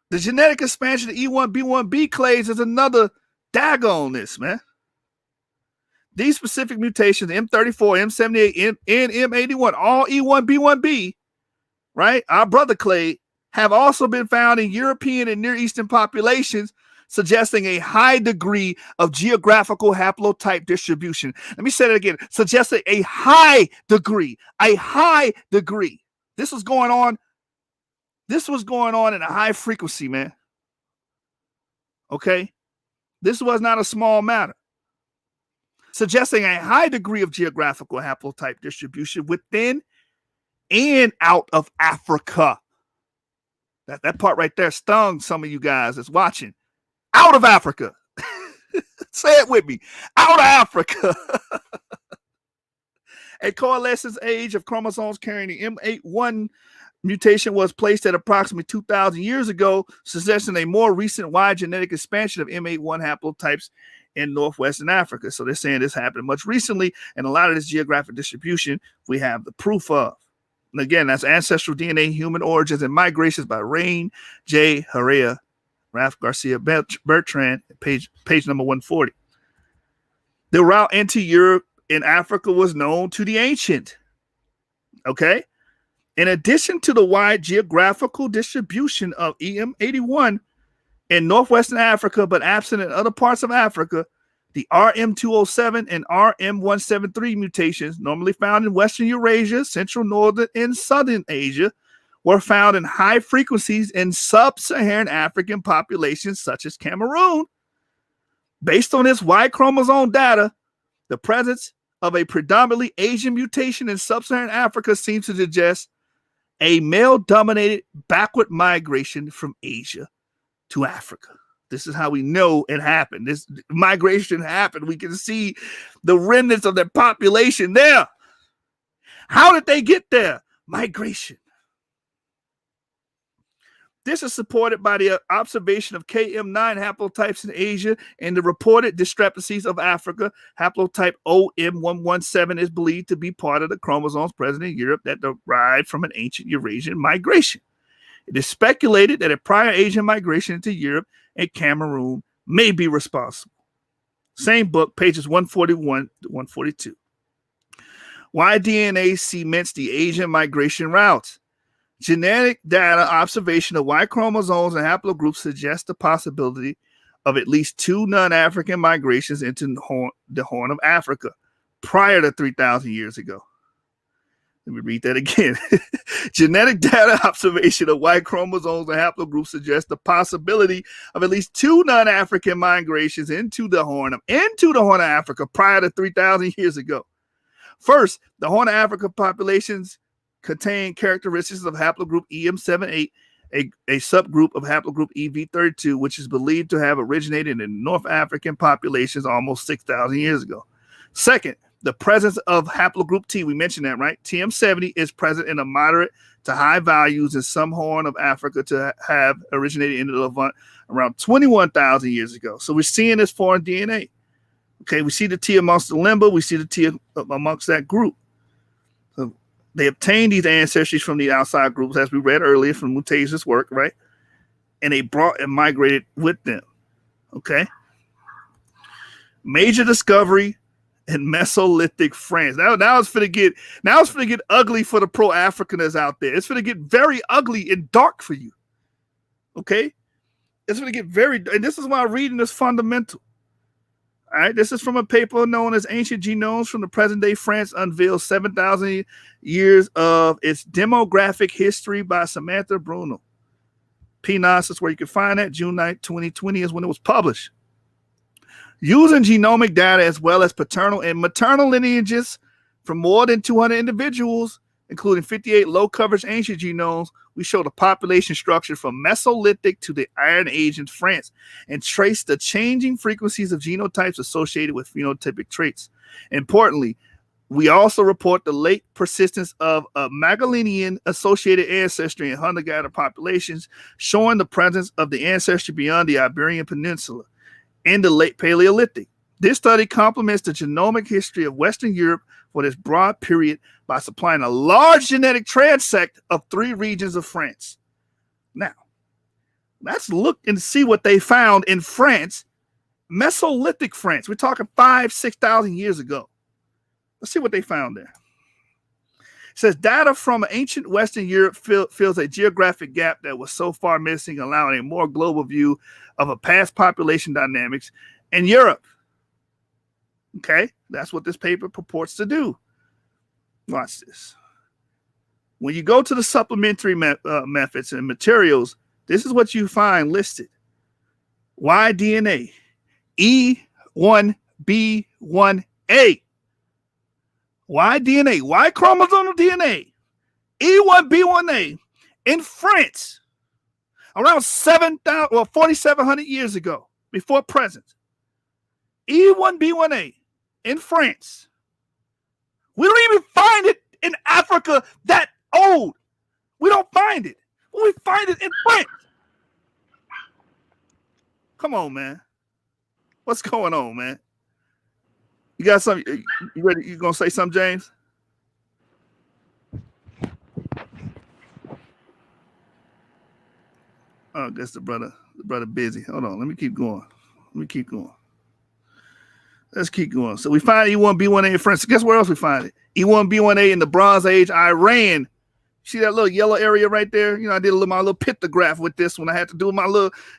The genetic expansion of E1B1B clades is another dagger on this, man. These specific mutations, M34, M78, and M81, all E1B1B, right? Our brother clade, have also been found in European and Near Eastern populations, suggesting a high degree of geographical haplotype distribution. Let me say that again. Suggesting a high degree. This was going on in a high frequency, man. Okay? This was not a small matter. Suggesting a high degree of geographical haplotype distribution within and out of Africa. That part right there stung some of you guys that's watching. Out of Africa. Say it with me. Out of Africa. A coalescence age of chromosomes carrying the M81 mutation was placed at approximately 2,000 years ago, suggesting a more recent wide genetic expansion of M81 haplotypes in northwestern Africa. So they're saying this happened much recently, and a lot of this geographic distribution we have the proof of. And again, that's Ancestral DNA, Human Origins, and Migrations by Rain J. Herrera, Ralph Garcia Bertrand, page number 140. The route into Europe and Africa was known to the ancient. Okay? In addition to the wide geographical distribution of EM81 in northwestern Africa, but absent in other parts of Africa, the RM207 and RM173 mutations, normally found in Western Eurasia, Central, Northern, and Southern Asia, were found in high frequencies in sub-Saharan African populations such as Cameroon. Based on this Y chromosome data, the presence of a predominantly Asian mutation in sub-Saharan Africa seems to suggest a male-dominated backward migration from Asia to Africa. This is how we know it happened. This migration happened. We can see the remnants of their population there. How did they get there? Migration. This is supported by the observation of KM9 haplotypes in Asia and the reported discrepancies of Africa. Haplotype OM117 is believed to be part of the chromosomes present in Europe that derived from an ancient Eurasian migration. It is speculated that a prior Asian migration into Europe and Cameroon may be responsible. Same book, pages 141 to 142. Why DNA cements the Asian migration routes? Genetic data observation of Y chromosomes and haplogroups suggests the possibility of at least two non-African migrations into the Horn of Africa prior to 3,000 years ago. Let me read that again. Genetic data observation of Y chromosomes and haplogroups suggests the possibility of at least 2 non-African migrations into the Horn of Africa prior to 3,000 years ago. First, the Horn of Africa populations contain characteristics of haplogroup EM78, a subgroup of haplogroup EV32, which is believed to have originated in North African populations almost 6,000 years ago. Second, the presence of haplogroup T, we mentioned that, right? TM70 is present in a moderate to high values in some Horn of Africa to have originated in the Levant around 21,000 years ago. So we're seeing this foreign DNA. Okay, we see the T amongst the Limba, we see the T amongst that group. So they obtained these ancestries from the outside groups, as we read earlier from Mutesius' work, right? And they brought and migrated with them. Okay. Major discovery in Mesolithic France. Now it's finna get ugly for the pro-Africaners out there. It's finna get very ugly and dark for you. Okay? It's finna get and this is why reading is fundamental. All right, this is from a paper known as Ancient Genomes from the Present-Day France Unveils 7,000 Years of Its Demographic History by Samantha Bruno. PNAS is where you can find that. June 9th, 2020 is when it was published. Using genomic data as well as paternal and maternal lineages from more than 200 individuals, including 58 low-coverage ancient genomes, we show the population structure from Mesolithic to the Iron Age in France and trace the changing frequencies of genotypes associated with phenotypic traits. Importantly, we also report the late persistence of a Magellanian-associated ancestry in hunter-gatherer populations, showing the presence of the ancestry beyond the Iberian Peninsula in the late Paleolithic. This study complements the genomic history of Western Europe for this broad period by supplying a large genetic transect of 3 regions of France. Now, let's look and see what they found in France, Mesolithic France. We're talking 5,000-6,000 years ago. Let's see what they found there. It says data from ancient Western Europe fills a geographic gap that was so far missing, allowing a more global view of a past population dynamics in Europe. Okay, that's what this paper purports to do. Watch this. When you go to the supplementary methods and materials, this is what you find listed. Y-DNA, E1B1A. Y-DNA, Y chromosomal DNA, E1B1A in France around 4,700 years ago, before present. E1B1A in France. We don't even find it in Africa that old. We don't find it. We find it in France. Come on, man. What's going on, man? You got something? You ready? You gonna say something, James? Oh, I guess the brother busy. Hold on. Let me keep going. Let's keep going. So we find E1B1A in France. Guess where else we find it? E1B1A in the Bronze Age, Iran. See that little yellow area right there? You know, I did my little pictograph with this one. I had to do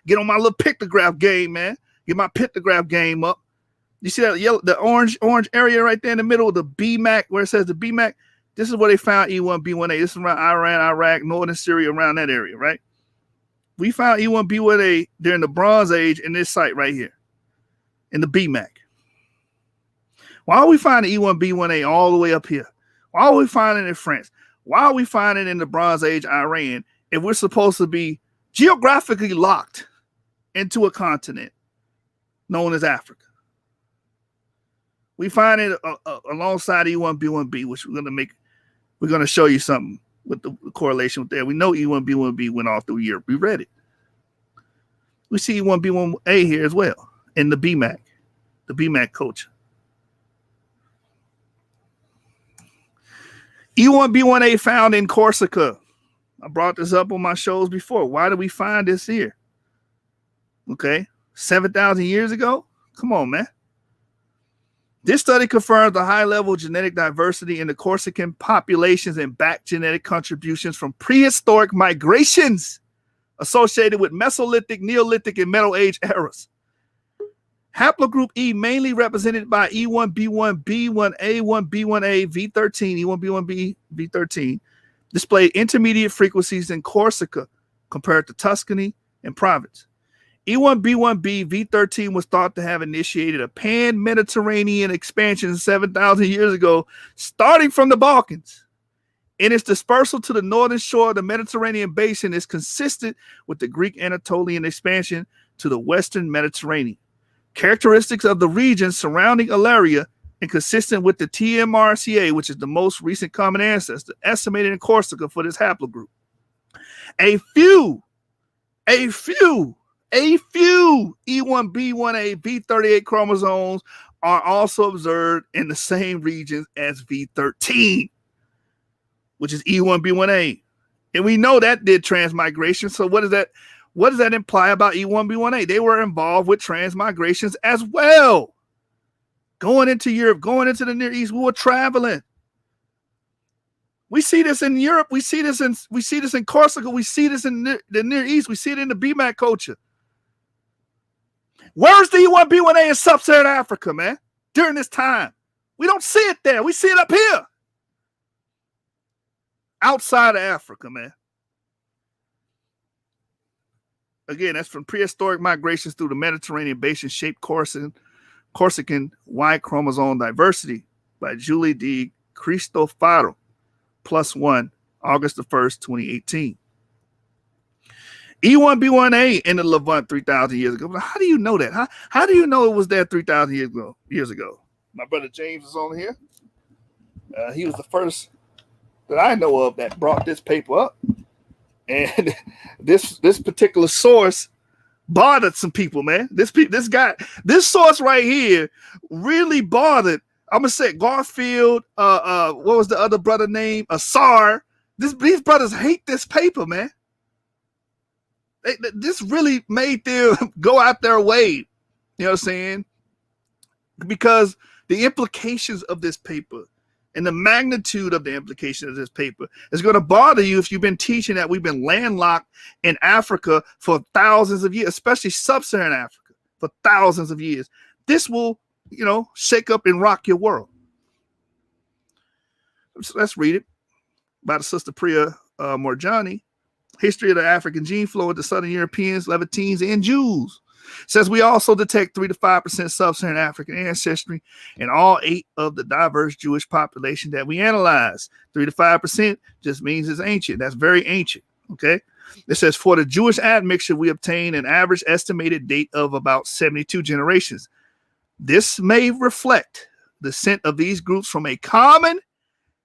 get on my little pictograph game, man. Get my pictograph game up. You see that yellow, the orange area right there in the middle of the BMAC, where it says the BMAC? This is where they found E1B1A. This is around Iran, Iraq, northern Syria, around that area, right? We found E1B1A during the Bronze Age in this site right here, in the BMAC. Why are we finding E1B1A all the way up here? Why are we finding it in France? Why are we finding it in the Bronze Age Iran if we're supposed to be geographically locked into a continent known as Africa? We find it alongside E1B1B, which we're going to show you something with the correlation with that. We know E1B1B went all through Europe. We read it. We see E1B1A here as well in the BMAC culture. E1B1A found in Corsica. I brought this up on my shows before. Why do we find this here? Okay, 7,000 years ago? Come on, man. This study confirms the high-level genetic diversity in the Corsican populations and back genetic contributions from prehistoric migrations associated with Mesolithic, Neolithic, and Middle Age eras. Haplogroup E, mainly represented by E1B1, B1A, 1B1A, V13, E1B1B, V13, displayed intermediate frequencies in Corsica compared to Tuscany and Provence. E1B1B, V13 was thought to have initiated a pan-Mediterranean expansion 7,000 years ago, starting from the Balkans. In its dispersal to the northern shore of the Mediterranean basin is consistent with the Greek Anatolian expansion to the western Mediterranean. Characteristics of the region surrounding Ilaria and consistent with the TMRCA, which is the most recent common ancestor, estimated in Corsica for this haplogroup. A few E1B1A V38 chromosomes are also observed in the same regions as V13, which is E1B1A. And we know that did transmigration. So what does that imply about E1B1A? They were involved with transmigrations as well. Going into Europe, going into the Near East, we were traveling. We see this in Europe. We see this in Corsica. We see this in the Near East. We see it in the BMAC culture. Where's the E1B1A in sub-Saharan Africa, man? During this time, we don't see it there. We see it up here, outside of Africa, man. Again, that's from prehistoric migrations through the Mediterranean basin shaped Corsican Y chromosome diversity by Julie D. Cristofaro, +1, August the 1st, 2018. E1B1A in the Levant 3,000 years ago. How do you know that? How do you know it was there 3,000 years ago? My brother James is on here. He was the first that I know of that brought this paper up. And this particular source bothered some people, man. This source right here really bothered. I'm gonna say Garfield. What was the other brother name? Asar. These brothers hate this paper, man. This really made them go out their way. You know what I'm saying? Because the implications of this paper and the magnitude of the implication of this paper is going to bother you if you've been teaching that we've been landlocked in Africa for thousands of years, especially sub-Saharan Africa for thousands of years. This will, shake up and rock your world. So let's read it by the sister Priya Morjani. History of the African gene flow into Southern Europeans, Levantines, and Jews. Says we also detect 3 to 5% sub-Saharan African ancestry in all 8 of the diverse Jewish population that we analyze. 3 to 5% just means it's ancient. That's very ancient. Okay. It says for the Jewish admixture, we obtain an average estimated date of about 72 generations. This may reflect the descent of these groups from a common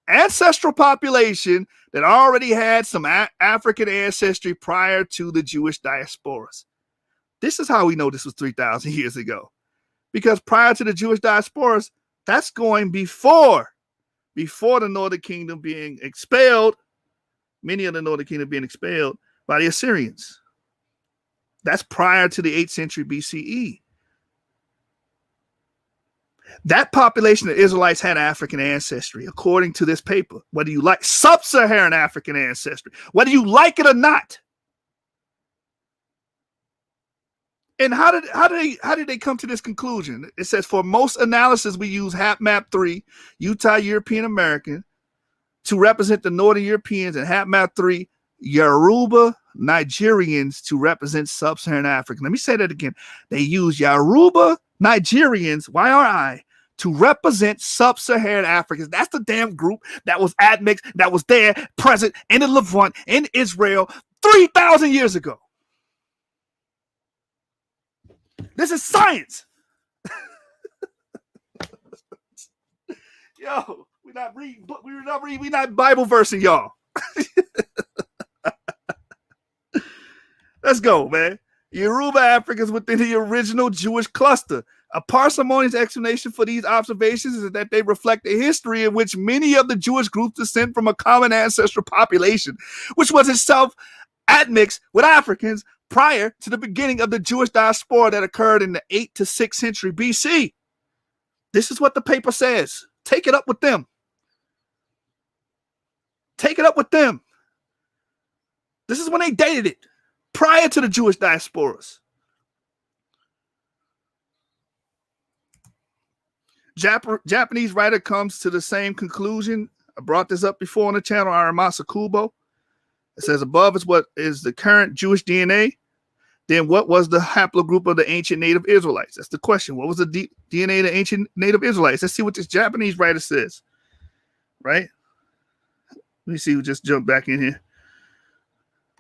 ancestral population that already had some African ancestry prior to the Jewish diasporas. This is how we know this was 3,000 years ago. Because prior to the Jewish diasporas, that's going before the Northern Kingdom being expelled, many of the Northern Kingdom being expelled by the Assyrians. That's prior to the 8th century BCE. That population of Israelites had African ancestry, according to this paper. Whether you like sub-Saharan African ancestry, whether you like it or not. And how did they come to this conclusion? It says for most analysis, we use HapMap 3, Utah European American, to represent the Northern Europeans, and HapMap 3, Yoruba Nigerians, to represent sub-Saharan Africa. Let me say that again. They use Yoruba Nigerians, YRI, to represent sub-Saharan Africans. That's the damn group that was admixed, that was there, present in the Levant, in Israel, 3,000 years ago. This is science. Yo, we're not Bible versing y'all. Let's go, man. Yoruba Africans within the original Jewish cluster. A parsimonious explanation for these observations is that they reflect a history in which many of the Jewish groups descend from a common ancestral population, which was itself admixed with Africans prior to the beginning of the Jewish diaspora that occurred in the 8th to 6th century BC. This is what the paper says. Take it up with them. Take it up with them. This is when they dated it, prior to the Jewish diasporas. Japanese writer comes to the same conclusion. I brought this up before on the channel, Aramasa Kubo. It says above is what is the current Jewish DNA. Then what was the haplogroup of the ancient native Israelites? That's the question. What was the DNA of the ancient native Israelites? Let's see what this Japanese writer says. Right? Let me see who just jumped back in here.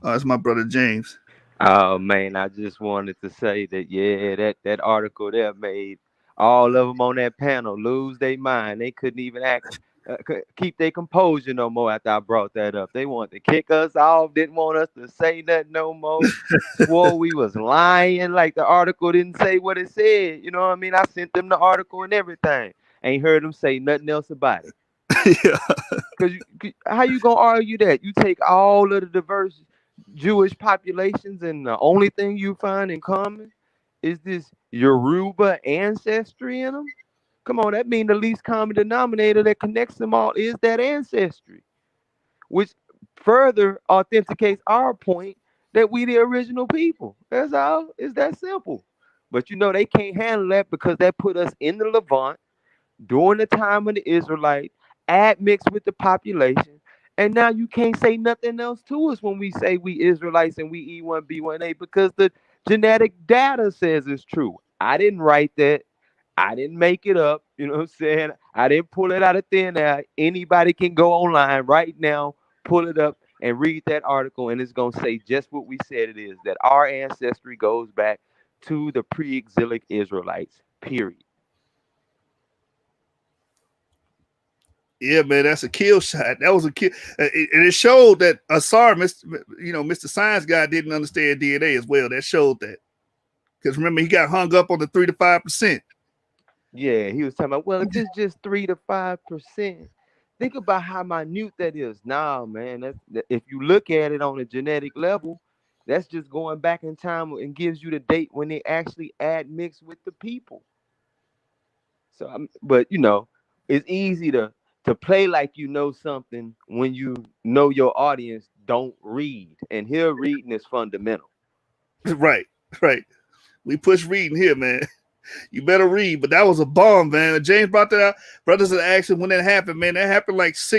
Oh, it's my brother James. Oh man, I just wanted to say that that article there made all of them on that panel lose their mind. They couldn't even keep their composure no more after I brought that up. They wanted to kick us off, didn't want us to say nothing no more. Swore we was lying, like the article didn't say what it said. You know what I mean? I sent them the article and everything. Ain't heard them say nothing else about it. Yeah. Because how you gonna argue that? You take all of the diverse Jewish populations, and the only thing you find in common is this Yoruba ancestry in them. Come on, that means the least common denominator that connects them all is that ancestry, which further authenticates our point that we the original people. That's all. It's that simple. But you know they can't handle that because that put us in the Levant during the time of the Israelites, admixed with the population. And now you can't say nothing else to us when we say we Israelites and we E1B1A because the genetic data says it's true. I didn't write that. I didn't make it up. You know what I'm saying? I didn't pull it out of thin air. Anybody can go online right now, pull it up, and read that article, and it's going to say just what we said it is, that our ancestry goes back to the pre-exilic Israelites, period. Yeah, man, that's a kill shot. That was a kill, and it showed that Asar, Mr. Science guy, didn't understand DNA as well. That showed that, because remember he got hung up on the 3 to 5%. Yeah, he was talking about, well, if it's just 3 to 5%, think about how minute that is. Nah, man, if you look at it on a genetic level, that's just going back in time and gives you the date when they actually admix with the people. So, but you know, it's easy to play like you know something when you know your audience don't read, and here reading is fundamental. Right. We push reading here, man. You better read. But that was a bomb, man. James brought that out. Brothers in Action, when that happened, man, that happened like it's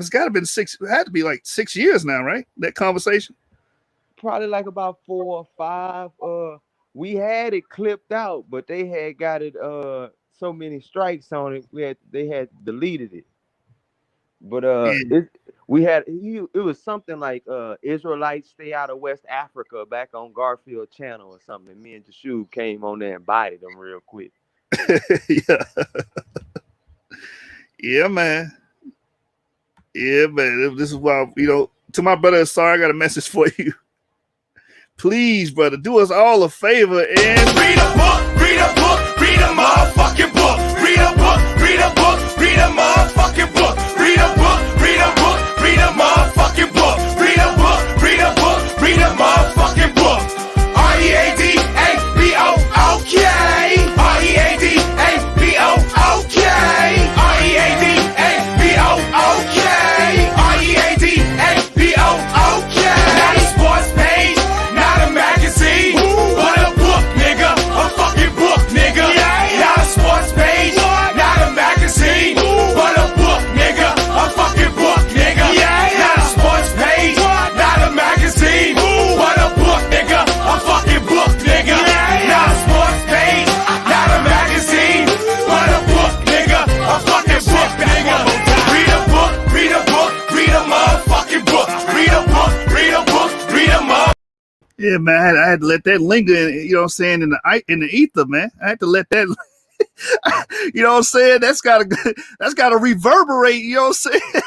got to been 6. It had to be like 6 years now, right? That conversation. Probably like about 4 or 5. We had it clipped out, but they had got it so many strikes on it. They had deleted it. But it was something like Israelites stay out of West Africa back on Garfield Channel or something. And me and Jashu came on there and bited them real quick. Yeah, man. This is why, to my brother, sorry, I got a message for you. Please, brother, do us all a favor and read a book, read a book, read a motherfucking book. Read a book, read a book, read a motherfucking book. Read a book, read a book, read a motherfucking book. Read a book, read a book, read a motherfucking book. R-E-A-D-A-B-O-O-K. R-E-A-D-A-B-O-O-K. R-E-A-D-A-B-O-O-K. R-E-A-D-A-B-O-O-K. Not a sports page, not a magazine, but a book, nigga. A fucking book, nigga. Not a sports page, not a magazine, but a book, nigga. A fucking book, nigga. Not a sports page, not a magazine, but a book, nigga. A fucking book, nigga. Not a sports page, not a magazine, but a book, nigga. A fucking book, nigga. Read a book, read a book, read a motherfucking book. Read a book, read a book, read a motherfucking. yeah, man, I had to let that linger in, you know what I'm saying, in the ether, man. I had to let that you know what I'm saying? That's gotta reverberate, you know what I'm saying?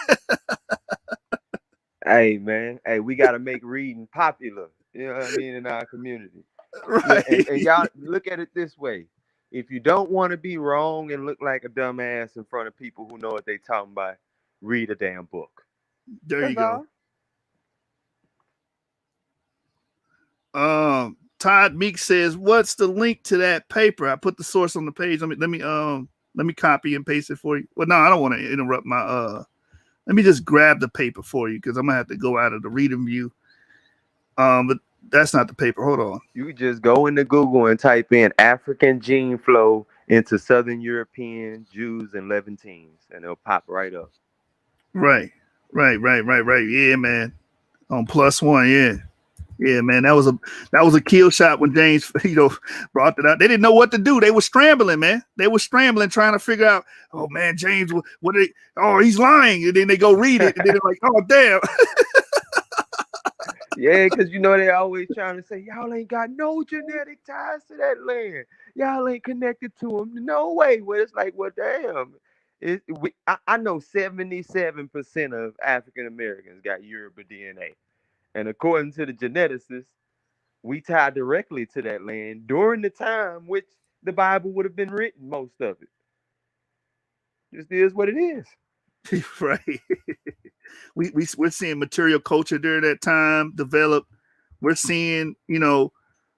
Hey, man. Hey, we got to make reading popular, you know what I mean, in our community. Right. And y'all look at it this way. If you don't want to be wrong and look like a dumbass in front of people who know what they talking about, read a damn book. There That's you go. all. Todd Meek says, "What's the link to that paper?" I put the source on the page. Let me copy and paste it for you. Well, no, I don't want to interrupt my let me just grab the paper for you because I'm gonna have to go out of the reading view. But that's not the paper. Hold on. You just go into Google and type in African gene flow into Southern European Jews and Levantines, and it'll pop right up. Right. Yeah, man. On +1, yeah. Yeah, man, that was a kill shot when James, brought it out. They didn't know what to do. They were scrambling, man. They were scrambling, trying to figure out. Oh man, James, what are they? Oh, he's lying. And then they go read it, and then they're like, oh damn. Yeah, because they always trying to say y'all ain't got no genetic ties to that land. Y'all ain't connected to them. No way. Well, it's like, well, damn. I know 77% of African Americans got Yoruba DNA. And according to the geneticists, we tie directly to that land during the time which the Bible would have been written, most of it. Just is what it is. Right. We're seeing material culture during that time develop. We're seeing,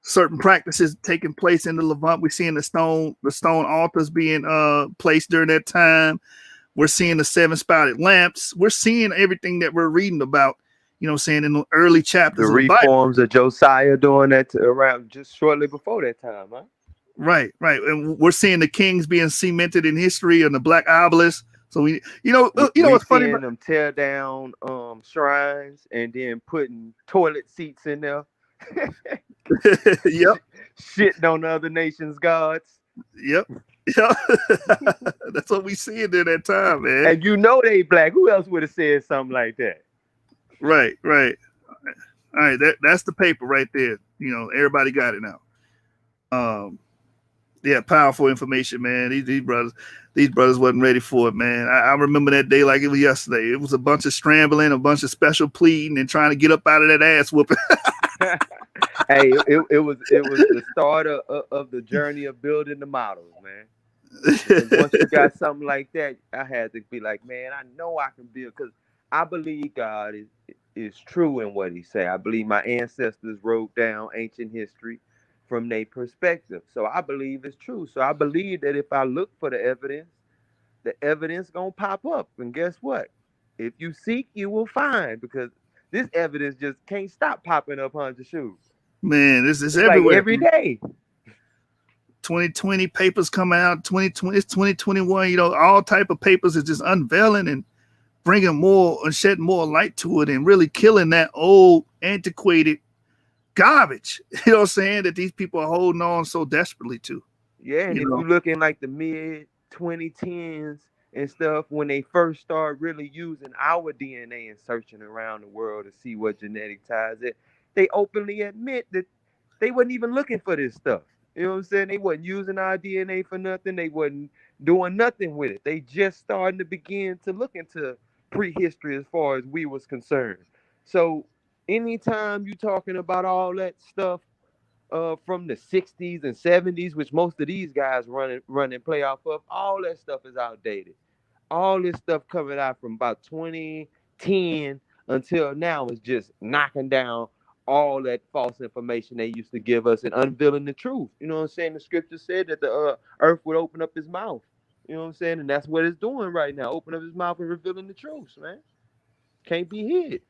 certain practices taking place in the Levant. We're seeing the stone altars being placed during that time. We're seeing the 7-spouted lamps. We're seeing everything that we're reading about, in the early chapters The of the Bible. reforms of Josiah doing that around just shortly before that time, huh? Right. And we're seeing the kings being cemented in history and the black obelisk. So we what's funny about them tear down shrines and then putting toilet seats in there. Yep. Shitting on the other nations' gods. Yep. That's what we see during that time, man. And they black. Who else would have said something like that? Right. All right, that's the paper right there. Everybody got it now. Yeah, powerful information, man. These brothers wasn't ready for it, man. I remember that day like it was yesterday. It was a bunch of scrambling, a bunch of special pleading, and trying to get up out of that ass whooping. Hey, it was the start of the journey of building the models, man. Because once you got something like that, I had to be like, man, I know I can build, because I believe God is true in what He say. I believe my ancestors wrote down ancient history from their perspective. So I believe it's true. So I believe that if I look for the evidence gonna pop up. And guess what? If you seek, you will find, because this evidence just can't stop popping up on your shoes. Man, this is everywhere. Like every day. 2020 papers coming out. 2020, it's 2021. All type of papers is just unveiling and bringing more and shedding more light to it and really killing that old antiquated garbage, what I'm saying, that these people are holding on so desperately to. Yeah, and if you look in like the mid 2010s and stuff, when they first started really using our DNA and searching around the world to see what genetic ties it, they openly admit that they wasn't even looking for this stuff. You know what I'm saying? They wasn't using our DNA for nothing. They wasn't doing nothing with it. They just starting to begin to look into prehistory as far as we was concerned. So anytime you talking about all that stuff from the 60s and 70s, which most of these guys run and play off of, all that stuff is outdated. All this stuff coming out from about 2010 until now is just knocking down all that false information they used to give us and unveiling the truth. You know what I'm saying? The scripture said that the earth would open up his mouth. You know what I'm saying? And that's what it's doing right now. Open up his mouth and revealing the truth, man. Can't be hid.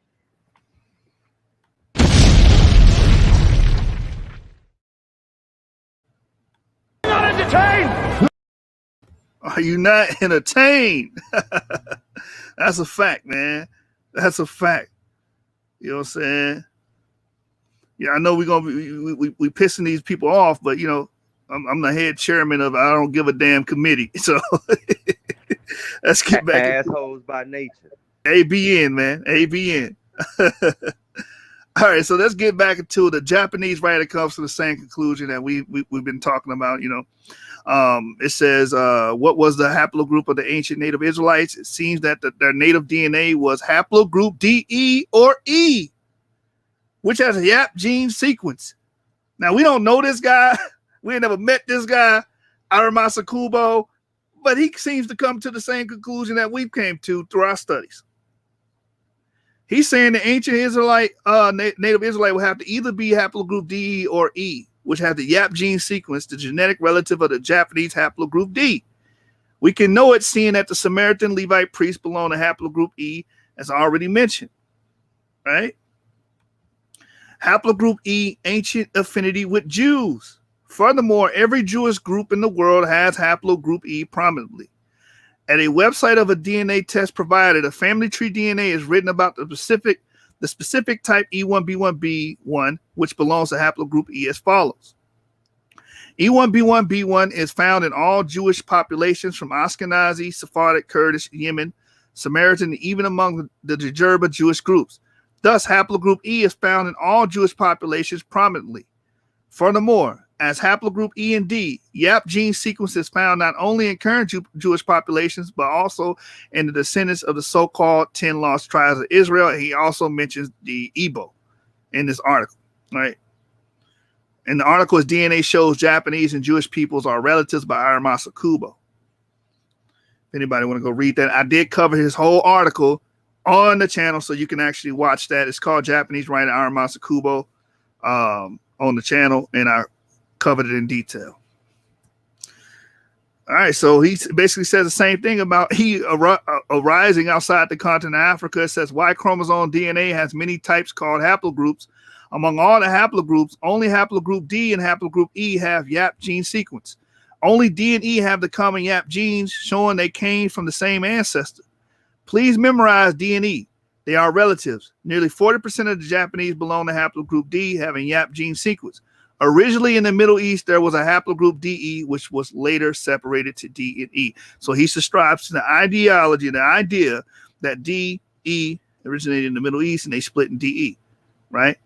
Are you not entertained? That's a fact, man. That's a fact. You know what I'm saying? Yeah, I know we're gonna be we pissing these people off, but I'm the head chairman of I don't give a damn committee. So let's get back. Assholes by nature. ABN, man. ABN. All right, so let's get back into the Japanese writer comes to the same conclusion that we've been talking about. It says, what was the haplogroup of the ancient native Israelites? It seems that their native DNA was haplogroup DE or E, which has a YAP gene sequence. Now, we don't know this guy. We ain't never met this guy, Aramasa Kubo, but he seems to come to the same conclusion that we came to through our studies. He's saying the ancient Israelite, native Israelite will have to either be haplogroup DE or E, which has the YAP gene sequence, the genetic relative of the Japanese haplogroup D. We can know it seeing that the Samaritan Levite priests belong to haplogroup E, as already mentioned, right? Haplogroup E, ancient affinity with Jews. Furthermore, every Jewish group in the world has haplogroup E prominently. At a website of a DNA test provider, the family tree DNA is written about the specific type E1B1B1, which belongs to haplogroup E as follows. E1B1B1 is found in all Jewish populations from Ashkenazi, Sephardic, Kurdish, Yemen, Samaritan, and even among the Jerba Jewish groups. Thus, haplogroup E is found in all Jewish populations prominently. Furthermore, as haplogroup E and D, YAP gene sequence is found not only in current Jewish populations, but also in the descendants of the so-called 10 lost tribes of Israel. And he also mentions the Igbo in this article, right? And the article is DNA shows Japanese and Jewish peoples are relatives by Aramasa Kubo. If anybody want to go read that, I did cover his whole article on the channel, so you can actually watch that. It's called Japanese Writer Aramasa Kubo on the channel, and I covered it in detail. All right, so he basically says the same thing about arising outside the continent of Africa. It says Y chromosome DNA has many types called haplogroups. Among all the haplogroups, only haplogroup D and haplogroup E have YAP gene sequence. Only D and E have the common YAP genes, showing they came from the same ancestor. Please memorize D and E. They are relatives. Nearly 40% of the Japanese belong to haplogroup D, having YAP gene sequence. Originally in the Middle East, there was a haplogroup DE, which was later separated to D and E. So he subscribes to the ideology, the idea that DE originated in the Middle East and they split in DE, right?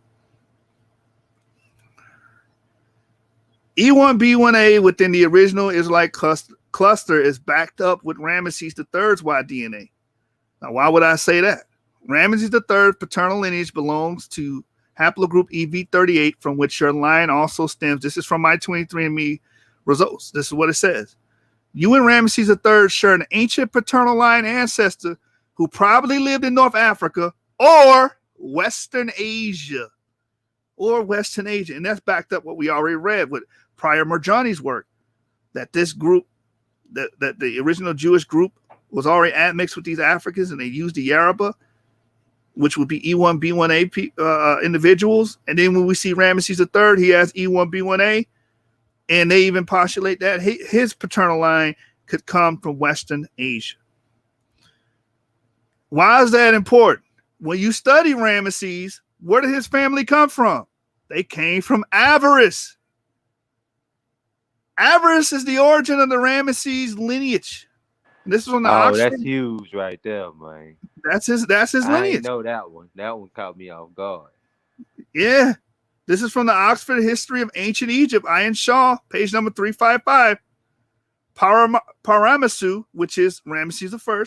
E1B1A within the original Israelite cluster is backed up with Ramesses III's Y DNA. Now, why would I say that? Ramesses III's paternal lineage belongs to haplogroup EV38, from which your line also stems. This is from my 23andMe results. This is what it says. You and Ramesses III share an ancient paternal line ancestor who probably lived in North Africa or Western Asia. And that's backed up what we already read with Prior Marjani's work, that this group, that the original Jewish group was already admixed with these Africans, and they used the Yoruba, which would be E1B1A individuals. And then when we see Ramesses III, he has E1B1A, and they even postulate that his paternal line could come from Western Asia. Why is that important? When you study Ramesses, where did his family come from? They came from Avarice. Avarice is the origin of the Ramesses lineage. And this is on the Oxford. That's huge right there, man. That's his lineage. I didn't know that one. That one caught me off guard. Yeah. This is from the Oxford History of Ancient Egypt, Ian Shaw, page number 355. Paramasu, which is Ramesses I.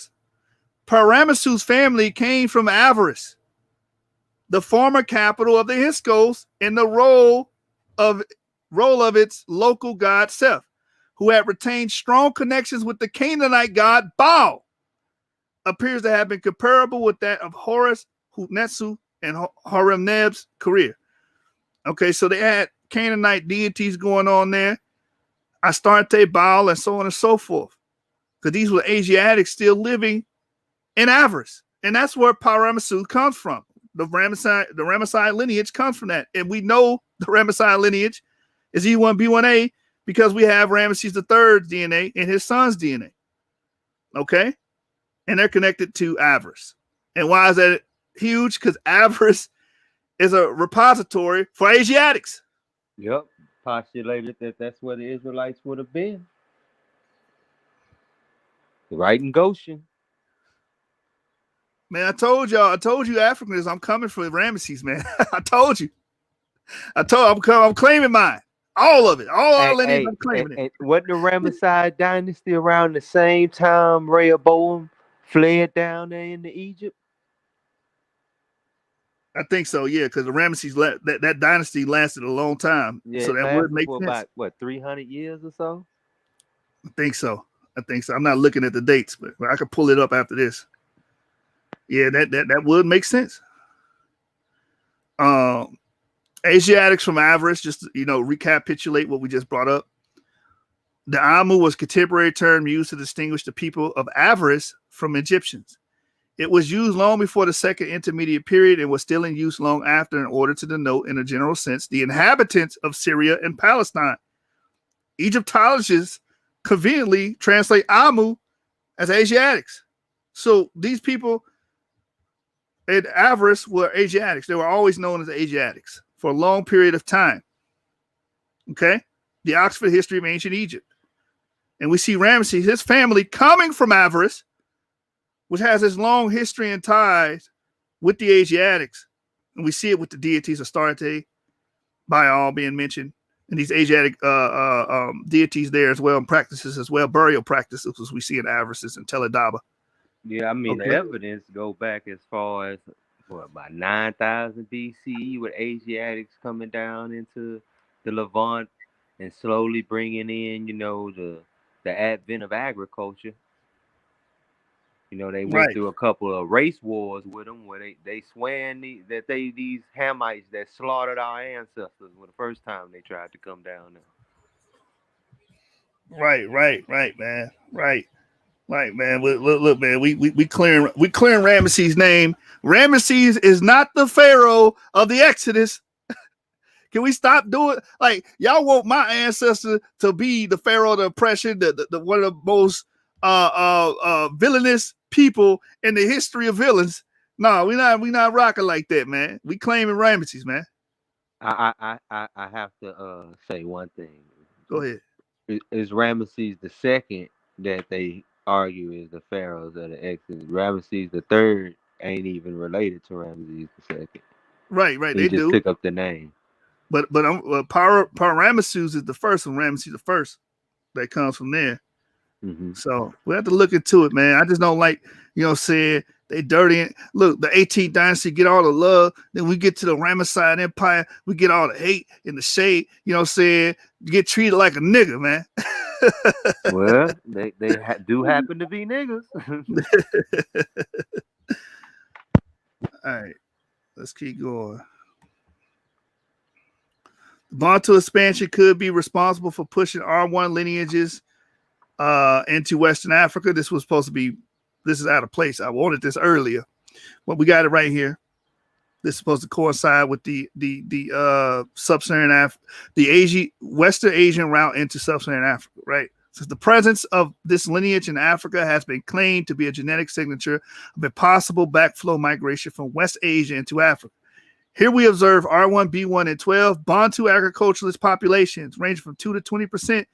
Paramasu's family came from Avarice, the former capital of the Hyksos, in the role of its local god Seth, who had retained strong connections with the Canaanite god Baal. Appears to have been comparable with that of Horus, Hutnetsu, and Horemneb's career. Okay, so they had Canaanite deities going on there, Astarte, Baal, and so on and so forth. Because these were Asiatics still living in Avarice. And that's where Paramasu comes from. The Ramesside lineage comes from that. And we know the Ramesside lineage is E1B1A because we have Ramesses III's DNA and his son's DNA. Okay? And they're connected to Avarice. And why is that huge? Because Avarice is a repository for Asiatics. Yep. Postulated that that's where the Israelites would have been. Right in Goshen. Man, I told you Africans, I'm coming for Ramesses, man. I told you. I'm claiming mine. All of it. All lineage, I'm claiming it. And wasn't the Ramesside dynasty around the same time Rehoboam fled down there into Egypt? I think so, yeah, because the Ramesses, that dynasty lasted a long time. Yeah, so that would make sense. About, what, 300 years or so? I think so. I'm not looking at the dates, but I could pull it up after this. Yeah, that would make sense. Asiatics from Avarice, just to, recapitulate what we just brought up. The Amu was a contemporary term used to distinguish the people of Avarice from Egyptians. It was used long before the Second Intermediate Period and was still in use long after in order to denote, in a general sense, the inhabitants of Syria and Palestine. Egyptologists conveniently translate Amu as Asiatics. So these people in Avaris were Asiatics. They were always known as Asiatics for a long period of time. Okay? The Oxford History of Ancient Egypt. And we see Ramesses, his family, coming from Avaris, which has this long history and ties with the Asiatics. And we see it with the deities of Astarte, Baal being mentioned, and these Asiatic deities there as well, and practices as well, burial practices, as we see in Avaris and Teledaba. Yeah, I mean, Okay. the evidence go back as far as, about 9,000 BCE with Asiatics coming down into the Levant and slowly bringing in, the advent of agriculture. They went Right. through a couple of race wars with them where they swear that these Hamites that slaughtered our ancestors were the first time they tried to come down there. Right, man. Right, man. Look, man. We clearing Ramesses' name. Ramesses is not the pharaoh of the Exodus. Can we stop doing like y'all want my ancestor to be the pharaoh of the oppression, the one of the most villainous people in the history of villains? No, we not rocking like that, man. We claiming Ramesses, man. I have to say one thing. Go ahead. Is Ramesses the second that they argue is the pharaohs of the Exodus? Ramesses the third ain't even related to Ramesses the second. Right. He They just do. took up the name. But Ramesses is the first one. Ramesses the first that comes from there. Mm-hmm. So we have to look into it, man. I just don't like, saying they dirty. Look, the 18th dynasty get all the love. Then we get to the Ramesside Empire. We get all the hate and the shade. You know what I'm saying? You get treated like a nigga, man. Well, they do happen to be niggas. All right. Let's keep going. The Bantu expansion could be responsible for pushing R1 lineages into Western Africa. This is out of place. I wanted this earlier, but we got it right here. This is supposed to coincide with the sub-Saharan Africa, the Western Asian route into sub-Saharan Africa, right? Since the presence of this lineage in Africa has been claimed to be a genetic signature of a possible backflow migration from West Asia into Africa. Here we observe R1, B1, and 12 Bantu agriculturalist populations ranging from 2 to 20%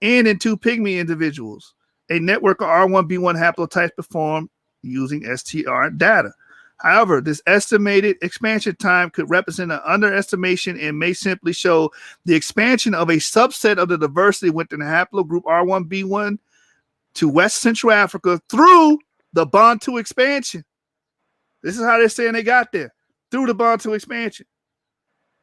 and in 2 pygmy individuals. A network of R1, B1 haplotypes performed using STR data. However, this estimated expansion time could represent an underestimation and may simply show the expansion of a subset of the diversity within the haplogroup R1, B1 to West Central Africa through the Bantu expansion. This is how they're saying they got there. Through the Bantu expansion,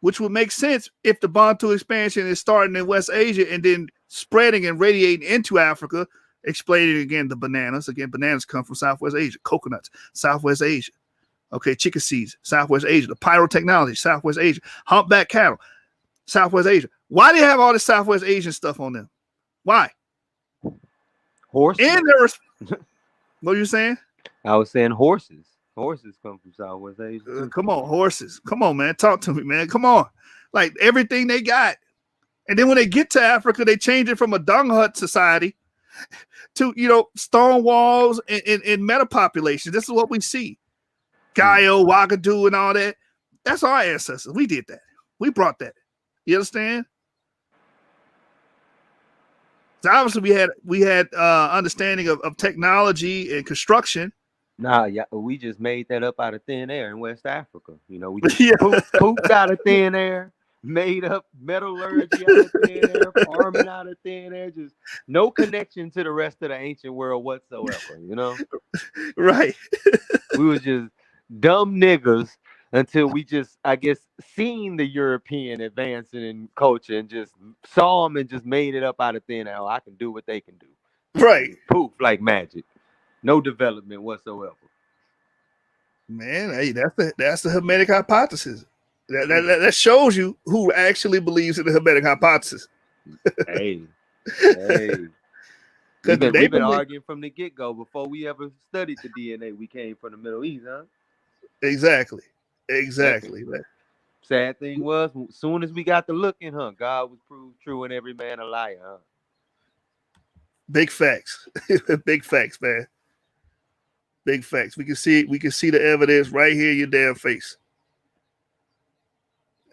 which would make sense if the Bantu expansion is starting in West Asia and then spreading and radiating into Africa, explaining again the bananas. Again, bananas come from Southwest Asia, coconuts, Southwest Asia. Okay, chicken seeds, Southwest Asia, the pyrotechnology, Southwest Asia, humpback cattle, Southwest Asia. Why do they have all this Southwest Asian stuff on them? Why? Horses. And there what are you saying? I was saying horses. Horses come from Southwest Asia. Come on, horses. Come on, man. Talk to me, man. Come on. Like everything they got. And then when they get to Africa, they change it from a dung hut society to, stone walls and meta population. This is what we see. Gaio, Wagadu, and all that. That's our ancestors. We did that. We brought that. You understand? So obviously we had understanding of technology and construction. Nah, yeah, we just made that up out of thin air in West Africa. We just pooped out of thin air, made up metallurgy out of thin air, farming out of thin air, just no connection to the rest of the ancient world whatsoever, Right. We was just dumb niggas until we just, I guess, seen the European advancing in culture and just saw them and just made it up out of thin air. Oh, I can do what they can do. Right. Poof, like magic. No development whatsoever. Man, hey, that's the Hermetic hypothesis. That shows you who actually believes in the Hermetic hypothesis. Hey. We've been arguing from the get-go before we ever studied the DNA. We came from the Middle East, huh? Exactly. Man. Sad thing was, as soon as we got the look in her, God was proved true and every man a liar. Huh? Big facts. Big facts, man. Big facts. We can see it. We can see the evidence right here in your damn face.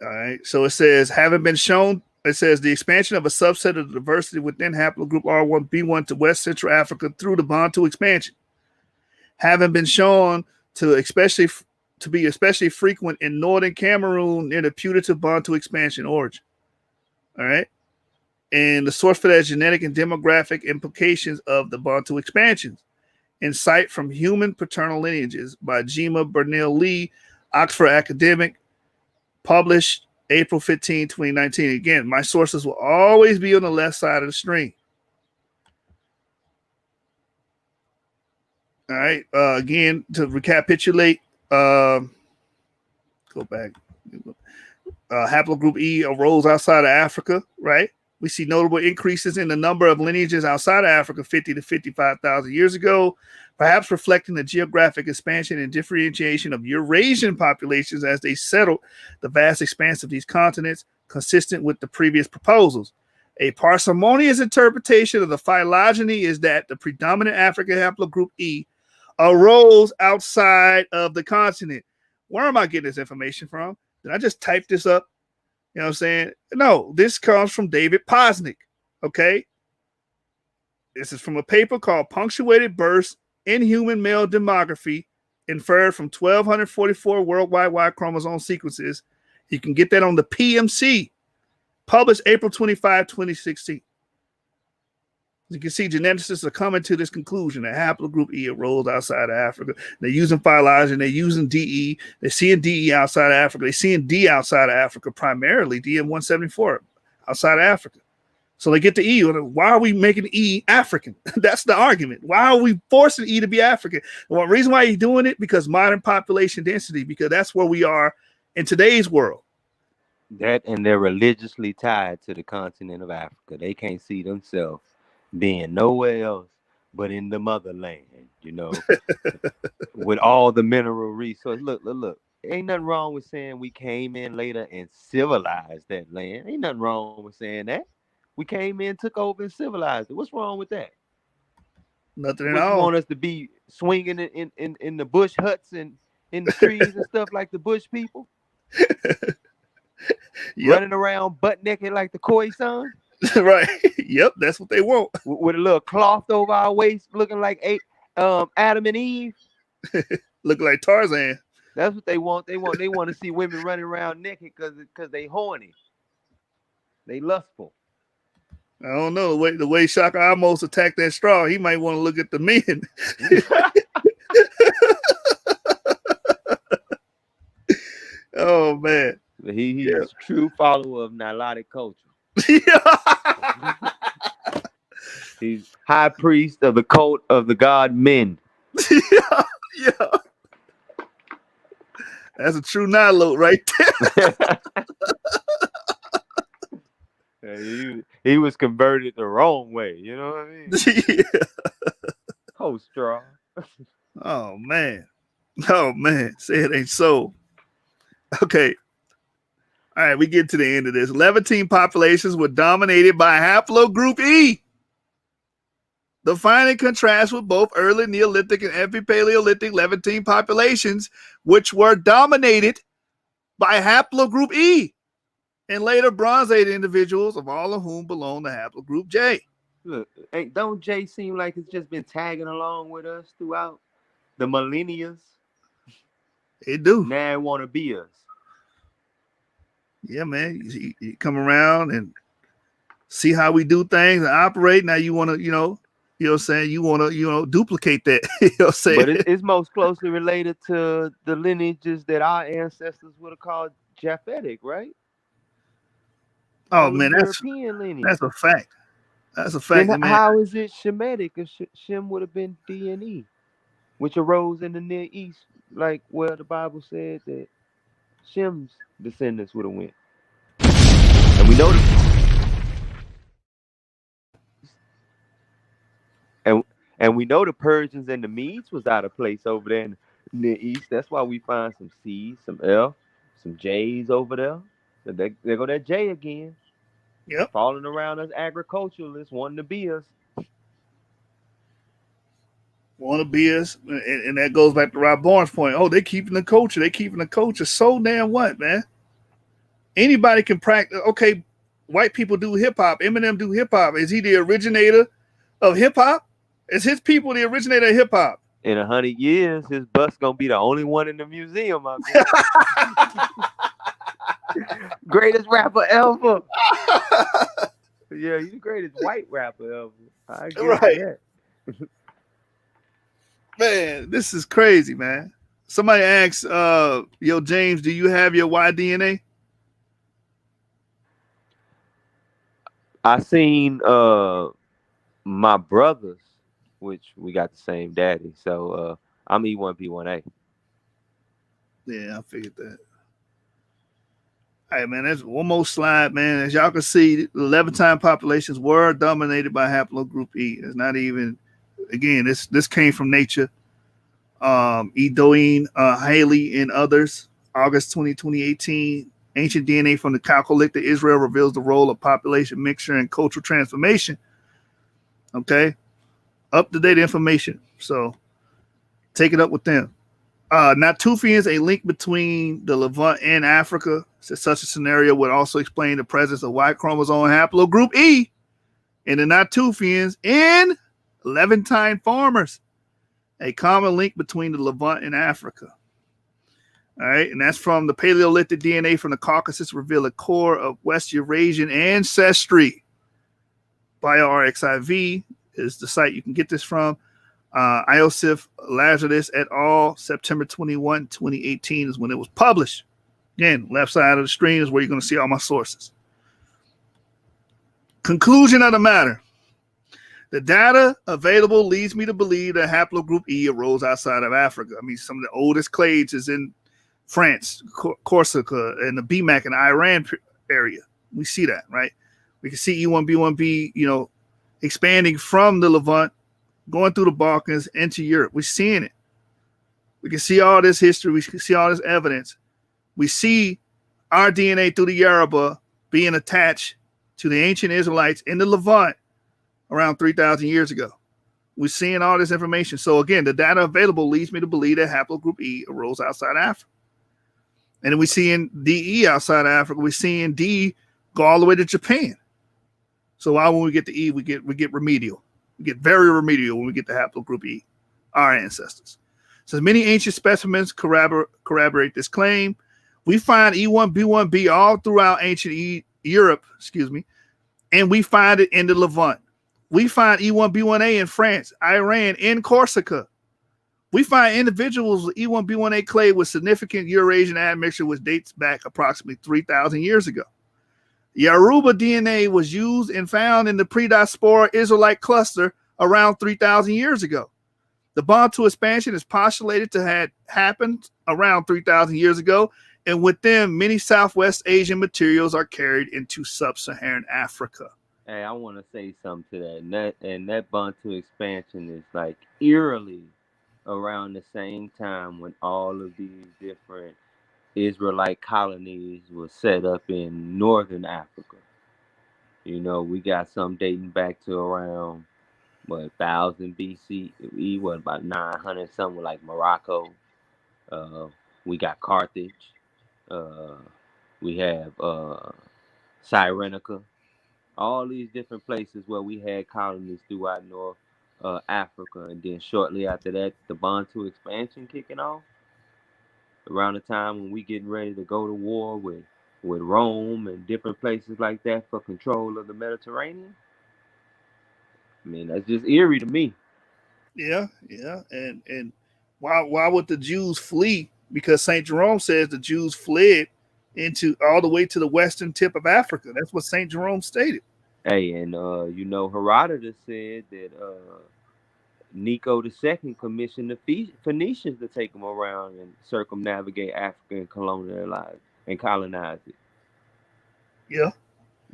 All right. So it says, having been shown, it says the expansion of a subset of the diversity within haplogroup R1B1 to West Central Africa through the Bantu expansion, having been shown to be especially frequent in northern Cameroon near the putative Bantu expansion origin. All right. And the source for that is genetic and demographic implications of the Bantu expansions. Insight from Human Paternal Lineages by Jima Bernil Lee, Oxford Academic, published April 15, 2019. Again, my sources will always be on the left side of the screen. All right. Again, to recapitulate, go back. Haplogroup E arose outside of Africa, right? We see notable increases in the number of lineages outside of Africa 50 to 55,000 years ago, perhaps reflecting the geographic expansion and differentiation of Eurasian populations as they settled the vast expanse of these continents, consistent with the previous proposals. A parsimonious interpretation of the phylogeny is that the predominant African haplogroup E arose outside of the continent. Where am I getting this information from? Did I just type this up? You know what I'm saying? No, this comes from David Posnick. Okay. This is from a paper called Punctuated Bursts in Human Male Demography, inferred from 1,244 worldwide Y chromosome sequences. You can get that on the PMC, published April 25, 2016. You can see geneticists are coming to this conclusion that haplogroup E arose outside of Africa. They're using phylogeny, they're using DE, they're seeing DE outside of Africa, they're seeing D outside of Africa, primarily DM174 outside of Africa. So they get to E. Why are we making E African? That's the argument. Why are we forcing E to be African? Well, the reason why he's doing it, because modern population density, because that's where we are in today's world. That and they're religiously tied to the continent of Africa. They can't see themselves being nowhere else but in the motherland, you know, with all the mineral resources. Look. Ain't nothing wrong with saying we came in later and civilized that land. Ain't nothing wrong with saying that. We came in, took over, and civilized it. What's wrong with that? Nothing at What, you all. want us to be swinging in the bush huts and in the trees and stuff like the bush people? Running around butt naked like the Khoisan? Right. Yep, that's what they want. With a little cloth over our waist, looking like Adam and Eve. Look like Tarzan. That's what they want. They want to see women running around naked because they horny. They lustful. I don't know the way Shaka almost attacked that straw. He might want to look at the men. Oh man, he's a true follower of Nilotic culture. He's high priest of the cult of the god Men. Yeah. That's a true Nilo right there. He was converted the wrong way. You know what I mean? Oh, straw. Oh man. Say it ain't so. Okay. All right, we get to the end of this. Levantine populations were dominated by haplogroup E. The finding contrasts with both early Neolithic and Epipaleolithic Levantine populations, which were dominated by haplogroup E, and later Bronze Age individuals, of all of whom belong to haplogroup J. Look, don't J seem like it's just been tagging along with us throughout the millennia? It do. Now it want to be us. Yeah, man. You come around and see how we do things and operate. Now you want to, you know what I'm saying? You want to, duplicate that. You know what I'm saying? But it's most closely related to the lineages that our ancestors would have called Japhetic, right? Oh, man, European lineage. That's a fact. That's a fact. Then man. how is it Shemitic if Shem would have been D and E, which arose in the Near East, like where the Bible said that Shem's descendants would have went? And we know and we know the Persians and the Medes was out of place over there in the Near East. That's why we find some C, some F, some J's over there. There go that J again, Yep. falling around us agriculturalists wanting to be us. Want to be us, and that goes back to Rob Barnes' point. Oh, they keeping the culture. They keeping the culture. So damn what, man? Anybody can practice. Okay, white people do hip hop. Eminem do hip hop. Is he the originator of hip hop? Is his people the originator of hip hop? In 100 years, his bus gonna be the only one in the museum out there. Greatest rapper ever. Yeah, he's the greatest white rapper ever. I give Right. you that. Man, this is crazy, man. Somebody asks, yo, James, do you have your Y DNA? I seen my brothers, which we got the same daddy, so I'm E1P1A. Yeah, I figured that. All right, man, that's one more slide, man. As y'all can see, the Levantine populations were dominated by Haplogroup E. It's not even, again, this came from Nature. Edoine, Haley, and others. August 2018. Ancient DNA from the Chalcolithic Israel reveals the role of population mixture and cultural transformation. Okay, up to date information. So take it up with them. Natufians, a link between the Levant and Africa. Such a scenario would also explain the presence of Y chromosome haplogroup E in the Natufians and Levantine farmers. A common link between the Levant and Africa. All right, and that's from the Paleolithic DNA from the Caucasus reveal a core of West Eurasian ancestry. BioRxiv is the site you can get this from. Iosif Lazarus et al. September 21, 2018 is when it was published. Again, left side of the screen is where you're going to see all my sources. Conclusion of the matter. The data available leads me to believe that haplogroup E arose outside of Africa. I mean, some of the oldest clades is in France, Corsica, and the BMAC and Iran area. We see that, right? We can see E1B1B, expanding from the Levant, going through the Balkans into Europe. We're seeing it. We can see all this history. We can see all this evidence. We see our DNA through the Yoruba being attached to the ancient Israelites in the Levant around 3,000 years ago. We're seeing all this information. So again, the data available leads me to believe that haplogroup E arose outside Africa. And then we see in DE outside Africa, we're seeing D go all the way to Japan. So why when we get to E, we get remedial. We get very remedial when we get to haplogroup E, our ancestors. So many ancient specimens corroborate this claim. We find E1B1B all throughout ancient Europe, and we find it in the Levant. We find E1B1A in France, Iran, in Corsica. We find individuals with E1B1A clade with significant Eurasian admixture, which dates back approximately 3,000 years ago. Yoruba DNA was used and found in the pre-diaspora Israelite cluster around 3,000 years ago. The Bantu expansion is postulated to have happened around 3,000 years ago, and with them, many Southwest Asian materials are carried into sub-Saharan Africa. Hey, I want to say something to that. That Bantu expansion is like eerily around the same time when all of these different Israelite colonies were set up in northern Africa. We got some dating back to around 1000 BCE, about 900 something like Morocco. We got Carthage. We have Cyrenaica. All these different places where we had colonies throughout North Africa, and then shortly after that, the Bantu expansion kicking off. Around the time when we getting ready to go to war with Rome and different places like that for control of the Mediterranean. I mean, that's just eerie to me. Yeah. And why would the Jews flee? Because St. Jerome says the Jews fled into all the way to the western tip of Africa. That's what St. Jerome stated. Hey, and Herodotus said that Nico II commissioned the Phoenicians to take them around and circumnavigate Africa and colonize it. Yeah.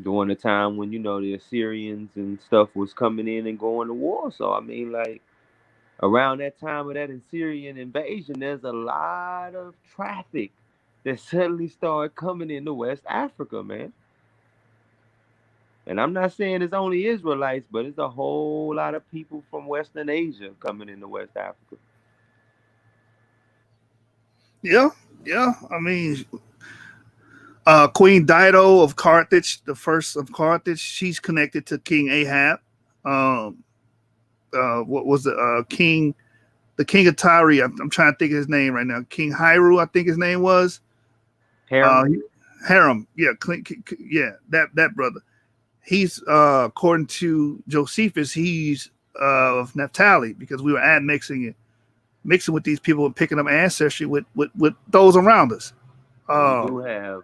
During the time when, the Assyrians and stuff was coming in and going to war. So, I mean, like, around that time of that Assyrian invasion, there's a lot of traffic that suddenly started coming into West Africa, man. And I'm not saying it's only Israelites, but it's a whole lot of people from Western Asia coming into West Africa. Yeah, yeah. I mean, Queen Dido of Carthage, the first of Carthage, she's connected to King Ahab. Um, what was the king of Tyre? I'm trying to think of his name right now. King Hiru, I think his name was. Uh, Harem. Harem, yeah, yeah, that brother. He's according to Josephus, he's of Naphtali because we were mixing with these people and picking up ancestry with those around us. We Uh, do have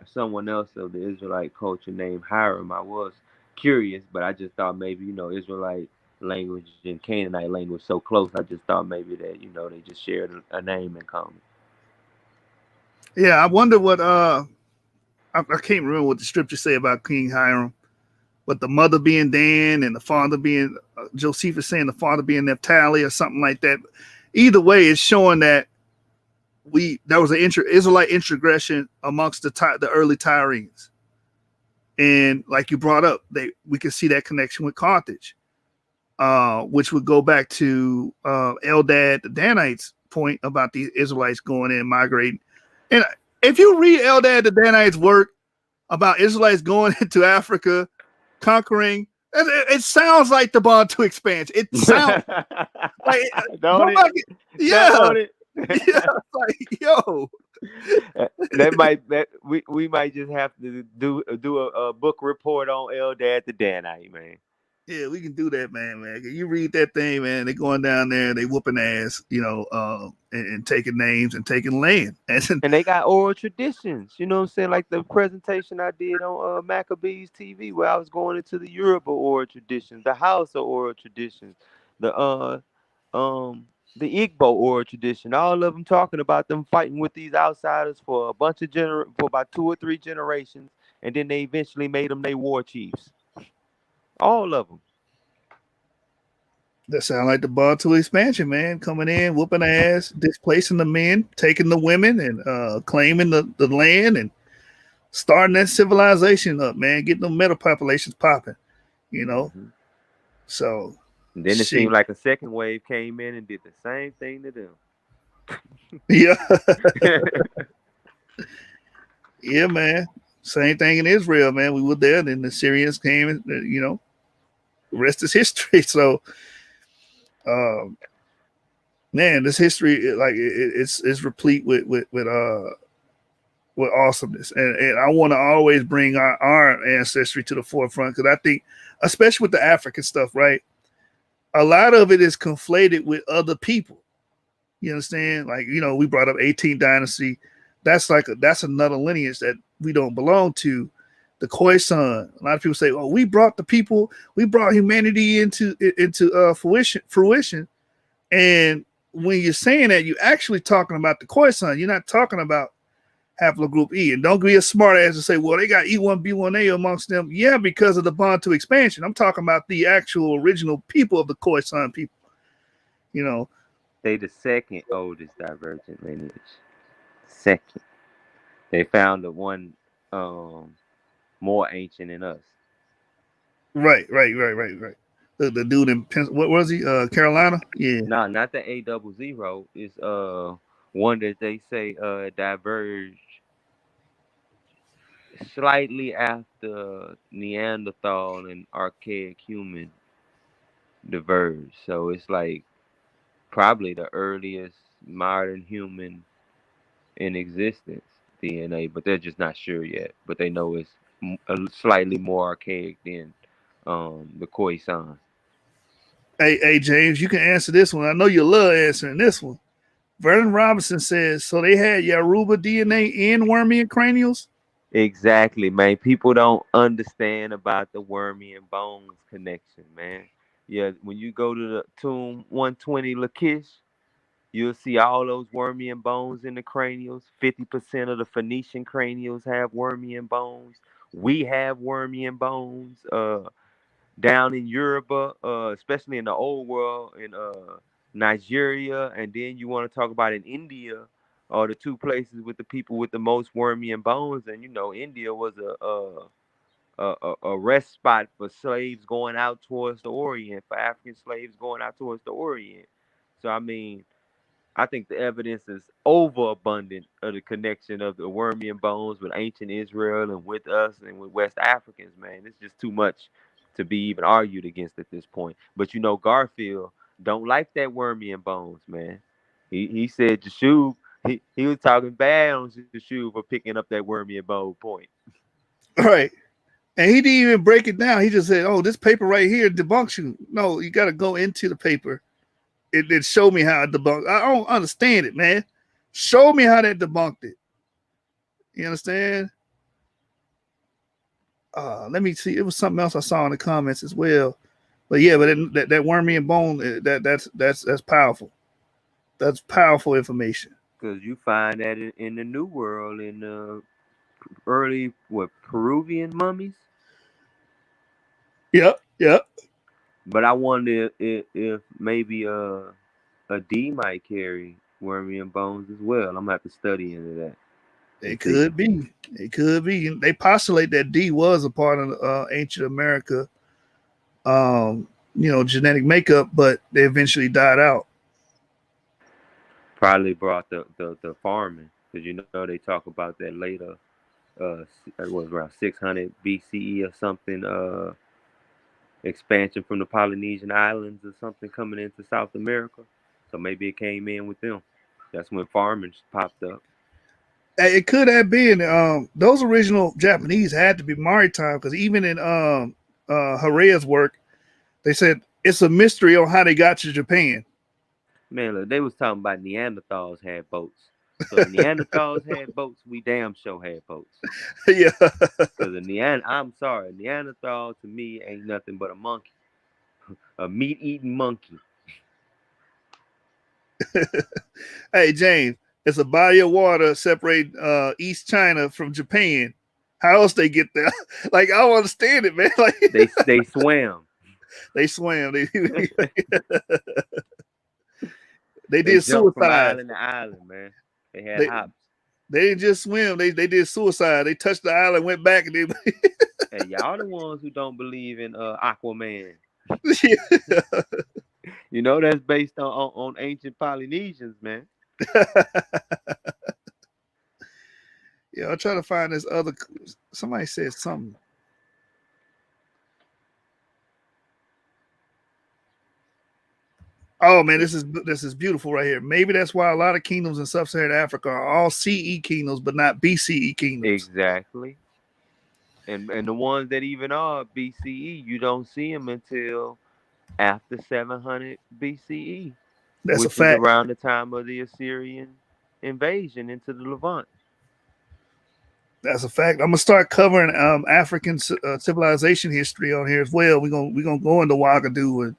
someone else of the Israelite culture named Hiram. I was curious, but I just thought maybe Israelite language and Canaanite language so close. I just thought maybe that they just shared a name in common. yeah, I wonder what I can't remember what the scriptures say about King Hiram, but the mother being Dan and the father being Josephus saying the father being Naphtali or something like that. Either way, it's showing that there was an Israelite introgression amongst the early Tyrians, and like you brought up, we can see that connection with Carthage, which would go back to Eldad the Danites' point about the Israelites going in migrating. And if you read Eldad the Danites' work about Israelites going into Africa, conquering, it sounds like the Bantu expansion. It sounds like Don't it? nobody, yeah, Don't it? yeah, like yo. We might just have to do a book report on Eldad the Danite, man. Yeah, we can do that, man. You read that thing, man. They going down there, they whooping ass, and taking names and taking land. And And they got oral traditions, you know what I'm saying? Like the presentation I did on Maccabees TV, where I was going into the Yoruba oral traditions, the Hausa oral traditions, the um the Igbo oral tradition, all of them talking about them fighting with these outsiders for a bunch of for about 2 or 3 generations, and then they eventually made them their war chiefs. All of them. that sound like the Bantu expansion, man. Coming in, whooping ass, displacing the men, taking the women, and claiming the land and starting that civilization up, man. Getting them metal populations popping, you know. Hmm. So, And then it seemed shit, like a second wave came in and did the same thing to them. yeah, yeah, man. Same thing in Israel, man. We were there, then the Syrians came, and the rest is history. So, um, man, this history, like it's replete with awesomeness, and I want to always bring our ancestry to the forefront because I think, especially with the African stuff, right? A lot of it is conflated with other people. You understand? Like we brought up 18th dynasty. That's another lineage that we don't belong to. The Khoisan. A lot of people say, "Oh, we brought humanity into fruition." And when you're saying that, you're actually talking about the Khoisan. You're not talking about Haplogroup E. And don't be a smart ass and say, well, they got E1B1A amongst them. Yeah, because of the Bantu expansion. I'm talking about the actual original people of the Khoisan people. You know, They the second oldest divergent lineage. Second. They found the one um more ancient than us. right. The dude in what was he? Carolina? Yeah. No, not the A00. It's one that they say diverged slightly after Neanderthal and archaic human diverged. So it's like probably the earliest modern human in existence DNA, but they're just not sure yet. But they know it's slightly more archaic than the Khoisan. Hey, James, you can answer this one. I know you love answering this one. Vernon Robinson says, so they had Yoruba DNA and Wormian cranials? Exactly, man. People don't understand about the wormy and bones connection, man. Yeah, when you go to the tomb 120 Lakish, you'll see all those wormy and bones in the cranials. 50% of the Phoenician cranials have wormy and bones. We have wormy and bones. Down in Europe, especially in the old world, in Nigeria, and then you want to talk about in India. are the two places with the people with the most wormy and bones. And India was a rest spot for slaves going out towards the Orient, for African slaves going out towards the Orient. So I mean, I think the evidence is overabundant of the connection of the Wormian bones with ancient Israel and with us and with West Africans, man. It's just too much to be even argued against at this point. But Garfield don't like that Wormian bones, man. He said Jashub, he was talking bad on Jashub for picking up that Wormian bone point. Right. And he didn't even break it down. He just said, "Oh, this paper right here debunks you." No, you got to go into the paper. It showed me how it debunked. I don't understand it, man. Show me how that debunked it. You understand? Let me see. It was something else I saw in the comments as well. But yeah, but that wormy and bone, that's powerful. That's powerful information. Because you find that in the New World, in early, Peruvian mummies? Yep, yep. But I wonder if maybe a D might carry Wormian bones as well. I'm gonna have to study into that. It could be. It could be. They postulate that D was a part of ancient America, genetic makeup, but they eventually died out. Probably brought the farming, because they talk about that later. It was around 600 BCE or something. Expansion from the Polynesian islands or something coming into South America. So maybe it came in with them. That's when farming popped up. It could have been. Those original Japanese had to be maritime, because even in Herrera's work, they said it's a mystery on how they got to Japan. Man, look, they was talking about Neanderthals had boats. So if Neanderthals had boats, we damn sure had boats. Yeah. Because I'm sorry, Neanderthal to me ain't nothing but a monkey. A meat-eating monkey. Hey, James, it's a body of water separating East China from Japan. How else they get there? Like, I don't understand it, man. Like they swam. They swam. They They did jumped from suicide. island to island, man. They had hops. They didn't just swim. They did suicide. They touched the island, went back, and then Hey, y'all the ones who don't believe in Aquaman. That's based on ancient Polynesians, man. Yeah, I'm trying to find this other. Somebody said something. Oh man, this is beautiful right here. Maybe that's why a lot of kingdoms in sub-Saharan Africa are all CE kingdoms, but not BCE kingdoms. Exactly. And the ones that even are BCE, you don't see them until after 700 BCE, That's a which is fact. around the time of the Assyrian invasion into the Levant. That's a fact. I'm gonna start covering African civilization history on here as well. We're gonna go into Ouagadougou, and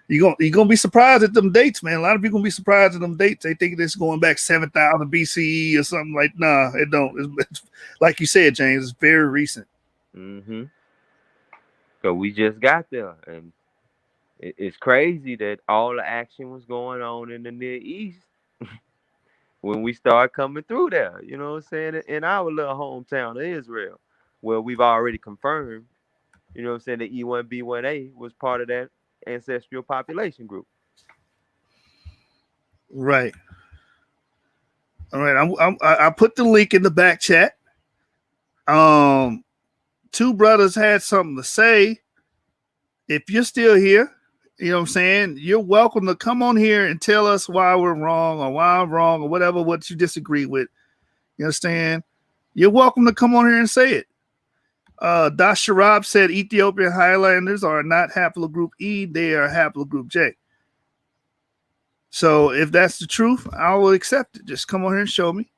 you're gonna be surprised at them dates, man. A lot of people gonna be surprised at them dates. They think it's going back 7,000 BCE or something. Like, nah, it don't. It's like you said, James. It's very recent. Mm-hmm. So we just got there, and it's crazy that all the action was going on in the Near East when we start coming through there. You know what I'm saying? In our little hometown of Israel, where we've already confirmed, what I'm saying, the E1B1A was part of that ancestral population group. Right. All right. I put the link in the back chat. Two brothers had something to say. If you're still here, you know what I'm saying, you're welcome to come on here and tell us why we're wrong or why I'm wrong or whatever, what you disagree with. You understand? You're welcome to come on here and say it. Dash Sharab said Ethiopian Highlanders are not Haplogroup E, they are Haplogroup J. So if that's the truth, I will accept it. Just come on here and show me.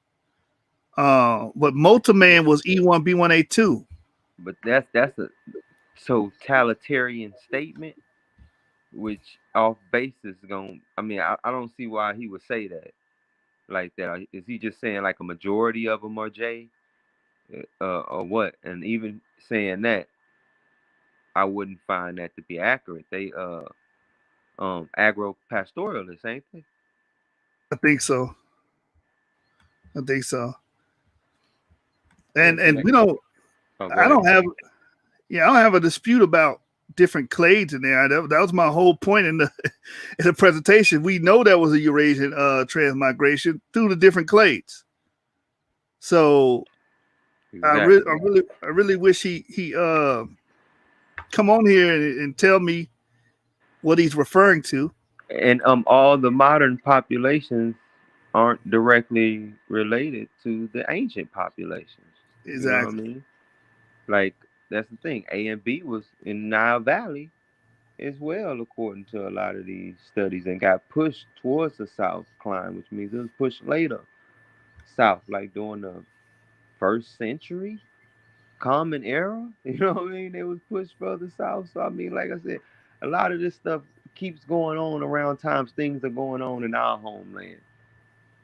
But Motorman was E1B1A2. But that's a totalitarian statement, which off basis I don't see why he would say that like that. Is he just saying like a majority of them are J, or what? And even saying that, I wouldn't find that to be accurate. They agro-pastoralists, ain't they? I think so. I think so. Yeah, And we don't. oh, go I ahead. don't have. Yeah, I don't have a dispute about different clades in there. That was my whole point in the in the presentation. We know there was a Eurasian transmigration through the different clades. So Exactly. I really wish he come on here and tell me what he's referring to. And all the modern populations aren't directly related to the ancient populations. You know what I Exactly. mean? Like that's the thing. A and B was in Nile Valley as well, according to a lot of these studies, and got pushed towards the south climb, which means it was pushed later south, like during the first century common era. You know what I mean? They was pushed further south. So I mean, like I said, a lot of this stuff keeps going on around times things are going on in our homeland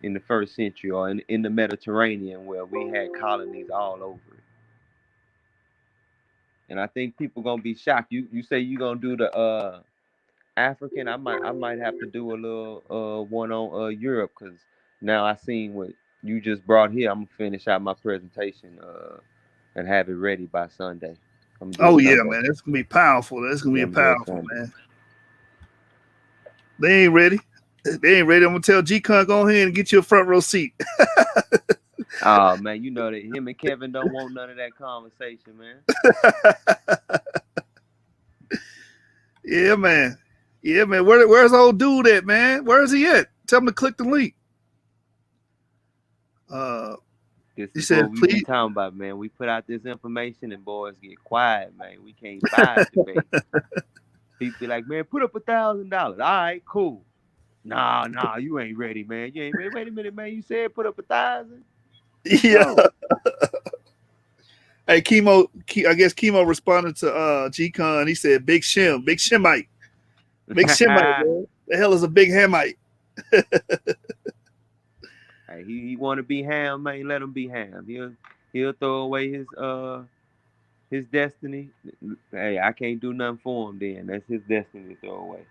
in the first century or in the Mediterranean where we had colonies all over it. And I think people gonna be shocked. You say you gonna do the African, I might have to do a little one on Europe because now I seen what you just brought here. I'm gonna finish out my presentation and have it ready by Sunday. I'm gonna do Oh it yeah, Sunday. man, that's gonna be powerful. That's gonna Yeah, be I'm gonna do it powerful, Sunday. man. They ain't ready. They ain't ready. I'm gonna tell G Con go ahead and get you a front row seat. Oh man, you know that him and Kevin don't want none of that conversation, man. Yeah, man. Yeah, man. Where's old dude at, man? Where's he at? Tell him to click the link. Uh, This he is what said, we be please. talking about, man. We put out this information and boys get quiet, man. We can't buy a debate. People be like, man, put up $1,000. All right, cool. Nah, you ain't ready, man. You ain't ready. Wait a minute, man. You said put up 1,000. Let's Yeah. go. Hey, I guess Chemo responded to G Con. He said, Big Shim, Big Shemite. Big Shemite, man. The hell is a big Hamite? Hey, he want to be ham, man. Let him be ham. He'll throw away his destiny. Hey, I can't do nothing for him. Then that's his destiny to throw away.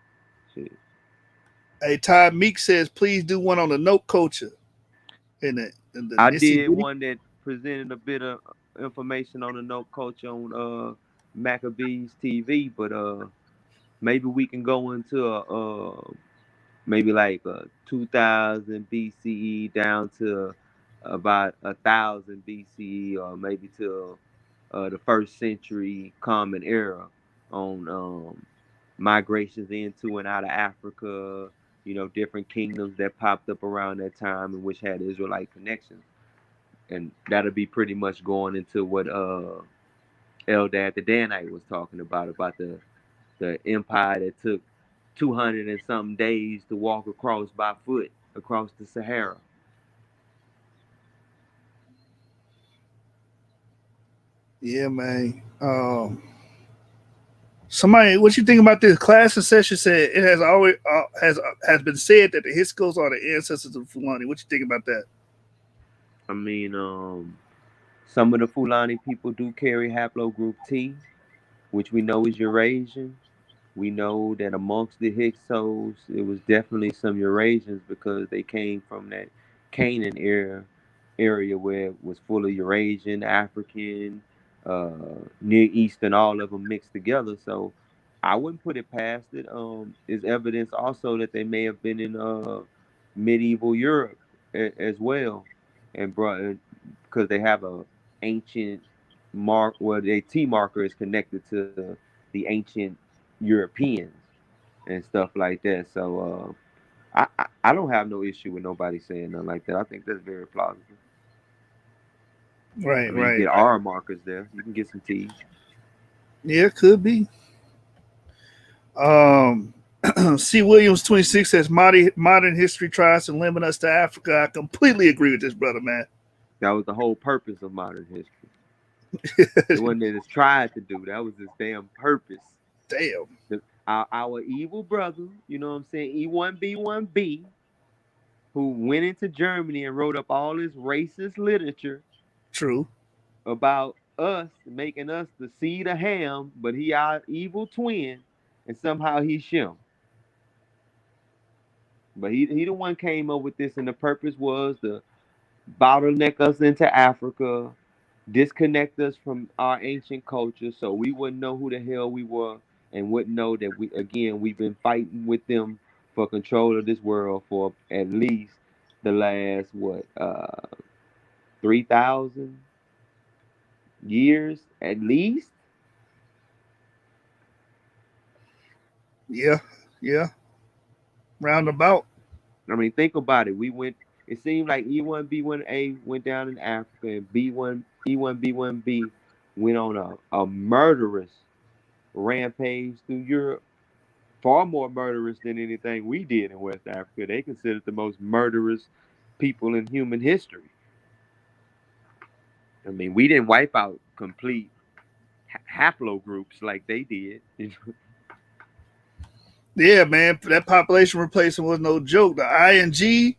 Shit. Hey, Ty Meek says, please do one on the note culture in the I Nissy did Gritty. one that presented a bit of information on the note culture on Maccabees TV, but maybe we can go into a maybe like 2000 BCE down to about 1000 BCE, or maybe to the first century Common Era on migrations into and out of Africa. You know, different kingdoms that popped up around that time and which had Israelite connections, and that'll be pretty much going into what Eldad the Danite was talking about the empire that took 200 and something days to walk across by foot across the Sahara. Yeah, man. Somebody, what you think about this? Class and session said it has always has been said that the Hiscos are the ancestors of Fulani. What you think about that? I mean, some of the Fulani people do carry haplogroup T, which we know is Eurasian. We know that amongst the Hyksos, it was definitely some Eurasians because they came from that Canaan area where it was full of Eurasian, African, Near Eastern, all of them mixed together. So I wouldn't put it past it. Is evidence also that they may have been in medieval Europe as well, and brought because they have a ancient mark. Well, their T marker is connected to the ancient Europeans and stuff like that. So I don't have no issue with nobody saying nothing like that. I think that's very plausible. I Right, mean, you right, get right. R markers there. You can get some T's. Yeah, could be. Um, C. Williams 26 says modern history tries to limit us to Africa. I completely agree with this brother, man. That was the whole purpose of modern history. It wasn't that it's tried to do. That was its damn purpose. Damn. Our evil brother, you know what I'm saying, E1B1B, who went into Germany and wrote up all this racist literature True. about us, making us the seed of Ham, but he our evil twin, and somehow he's Shem. But he the one came up with this, and the purpose was bottleneck us into Africa, disconnect us from our ancient culture, so we wouldn't know who the hell we were, and wouldn't know that we've been fighting with them for control of this world for at least the last 3,000 years at least. Yeah, yeah, roundabout. I mean, think about it. We went. It seemed like E1B1A went down in Africa, and B1 E1B1B went on a murderous rampage through Europe, far more murderous than anything we did in West Africa. They considered the most murderous people in human history. I mean, we didn't wipe out complete haplogroups like they did. Yeah, man, that population replacement was no joke. The ING,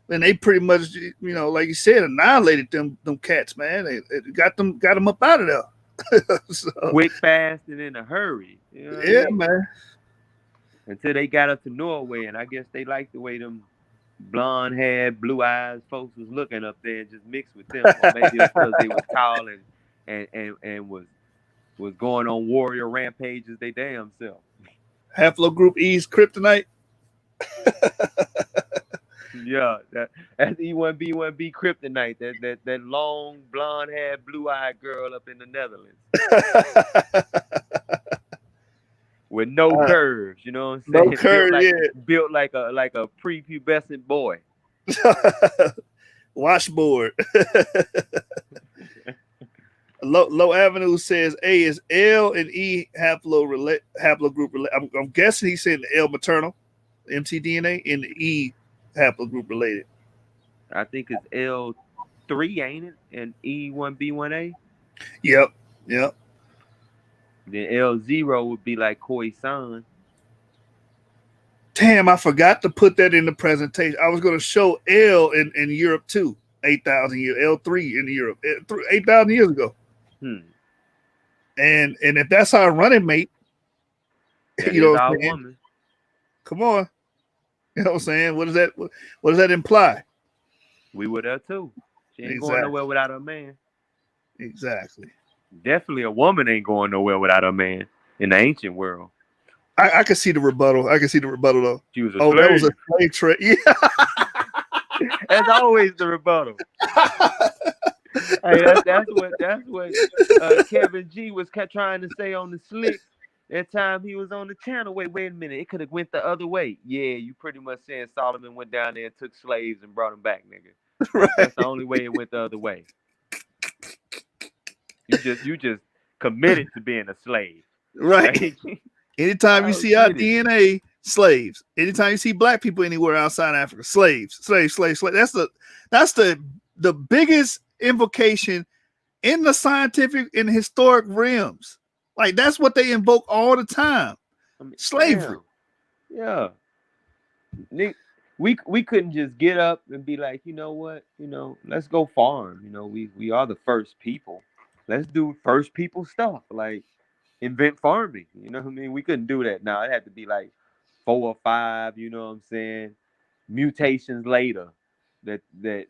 and they pretty much, like you said, annihilated them cats, man. They got them up out of there. So, Quick, fast, and in a hurry. You know what I yeah, mean? man. Until they got up to Norway, and I guess they liked the way them blonde haired, blue eyes folks was looking up there and just mixed with them. Or maybe it was because they was tall and was going on warrior rampages they damn self. Haplogroup E's kryptonite. Yeah, that's E1B1B kryptonite. That long blonde haired, blue eyed girl up in the Netherlands with no curves. You know what I'm saying? No curve, built like a prepubescent boy. yeah. Washboard. Low Avenue says A is L and E haplogroup related. I'm guessing he's saying the L maternal, mtDNA, and the E haplogroup related. I think it's L3, ain't it? And E1B1A. Yep. Then L0 would be like Khoisan. Damn, I forgot to put that in the presentation. I was going to show L in Europe too. 8,000 years. L3 in Europe. 8,000 years ago. And if that's our running mate, that is our saying? woman. Come on. You know what I'm saying? What does that imply? We were there too. She ain't Exactly. going nowhere without her man. Exactly. Definitely a woman ain't going nowhere without her man in the ancient world. I can see the rebuttal. Though. She was a slave. That was a slave trade. Yeah. That's always the rebuttal. Hey, that's what Kevin G was trying to say on the slick that time he was on the channel. Wait a minute. It could have went the other way. Yeah, you pretty much saying Solomon went down there and took slaves and brought them back, nigga. Right. That's the only way it went the other way. You just committed to being a slave. Right. Anytime you see our DNA, slaves. Anytime you see black people anywhere outside Africa, slaves. That's the biggest invocation in the scientific and historic realms. Like that's what they invoke all the time. Slavery. Yeah. We couldn't just get up and be like, you know what, let's go farm. We are the first people. Let's do first people stuff, like invent farming. You know what I mean? We couldn't do that. Now it had to be like 4 or 5, you know what I'm saying, mutations later that this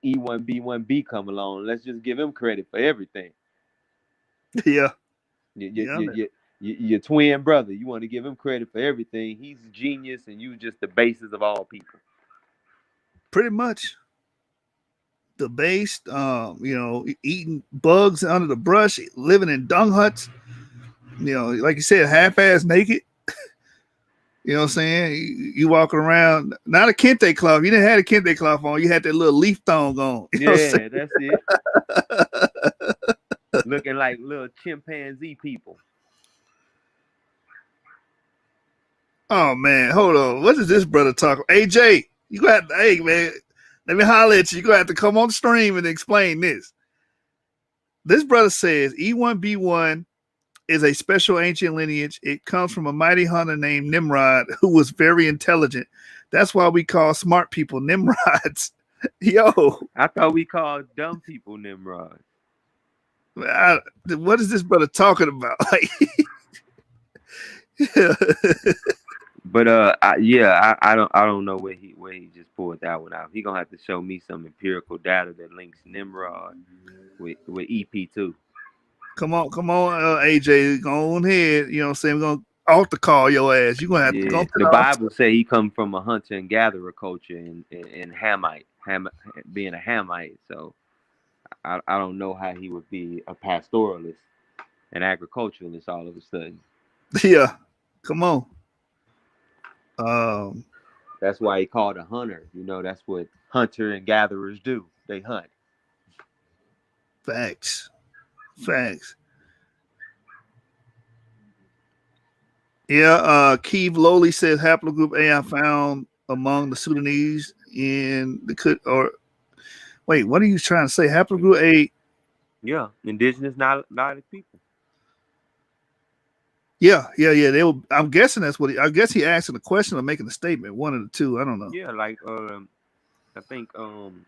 E1B1B come along. Let's just give him credit for everything. Yeah. Your twin brother, you want to give him credit for everything. He's a genius and you just the basis of all people. Pretty much. The base, eating bugs under the brush, living in dung huts, like you said, half-ass naked. You know what I'm saying? You walking around, not a kente cloth. You didn't have a kente cloth on. You had that little leaf thong on. Yeah, that's it. Looking like little chimpanzee people. Oh, man. Hold on. What is this brother talking? AJ, you got to, hey, man, let me holler at you. You're going to have to come on the stream and explain this. This brother says E1B1 is a special ancient lineage. It comes from a mighty hunter named Nimrod, who was very intelligent. That's why we call smart people Nimrods. Yo. I thought we called dumb people Nimrods. What is this brother talking about? Like, But I don't know where he just pulled that one out. He gonna have to show me some empirical data that links Nimrod with EP2. Come on, AJ, go on ahead. You know what I'm saying? We're gonna altar call your ass. You're gonna have to go Yeah, to the the altar. Bible say he come from a hunter and gatherer culture in Hamite, being a Hamite. So I don't know how he would be a pastoralist, an agriculturalist all of a sudden. Yeah. Come on. Um, That's why he called a hunter. You know, that's what hunter and gatherers do. They hunt. facts. Facts. Yeah, Keith Lowley says haplogroup A I found among the Sudanese in the or wait, what are you trying to say? Haplogroup A. Yeah, indigenous Nile people. Yeah. They were. I'm guessing that's what I guess he asking a question or making a statement. One of the two. I don't know. Yeah, like I think I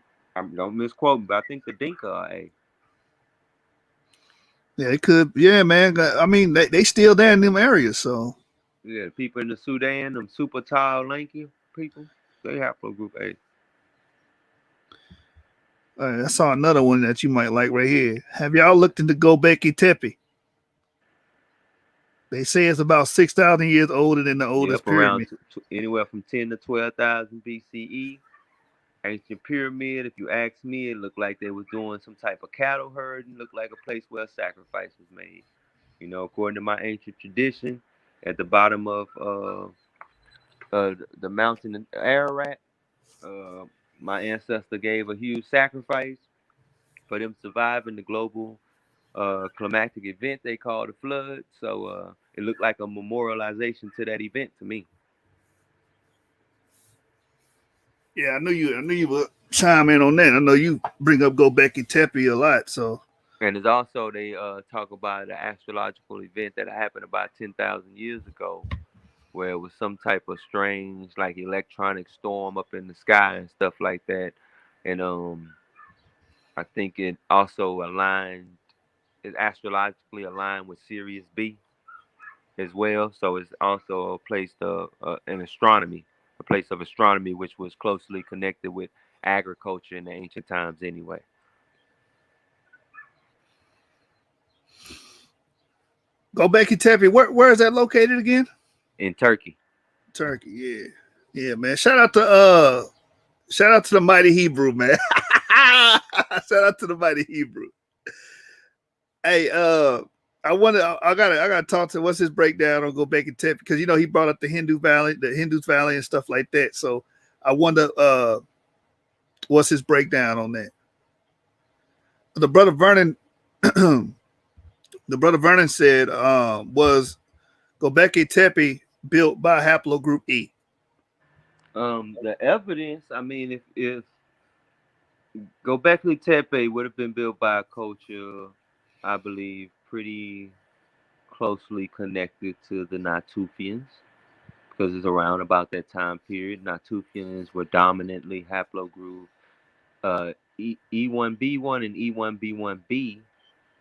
don't misquote me, but I think the Dinka are a. Yeah, it could. Yeah, man. I mean, they still there in them areas. So Yeah, the people in the Sudan, them super tall, lanky people, they haplogroup A. I saw another one that you might like right here. Have y'all looked into Gobekli Tepe? They say it's about 6,000 years older than the oldest Yep, around pyramid. anywhere from 10 to 12,000 BCE. Ancient pyramid. If you ask me, it looked like they was doing some type of cattle herding. Looked like a place where a sacrifice was made. You know, according to my ancient tradition, at the bottom of the mountain in Ararat, uh, my ancestor gave a huge sacrifice for them surviving the global climatic event they called the flood. So it looked like a memorialization to that event to me. Yeah, I knew you would chime in on that. I know you bring up Gobekli Tepe a lot. So And there's also they talk about an astrological event that happened about 10,000 years ago, where it was some type of strange like electronic storm up in the sky and stuff like that. And I think it also it astrologically aligned with Sirius B as well. So it's also a place in astronomy, a place of astronomy which was closely connected with agriculture in the ancient times anyway. Gobekli Tepe, where is that located again? In Turkey. Turkey. Yeah, man. Shout out to the mighty Hebrew, man. Shout out to the mighty Hebrew. Hey, I gotta talk to what's his breakdown on Gobekli Tepe because you know he brought up the Hindu Valley, and stuff like that. So I wonder what's his breakdown on that. The brother Vernon, said was Gobekli Tepe built by Haplogroup E. The evidence, I mean, if Gobekli Tepe would have been built by a culture, I believe, pretty closely connected to the Natufians, because it's around about that time period. Natufians were dominantly haplogroup E1B1 and E1B1B.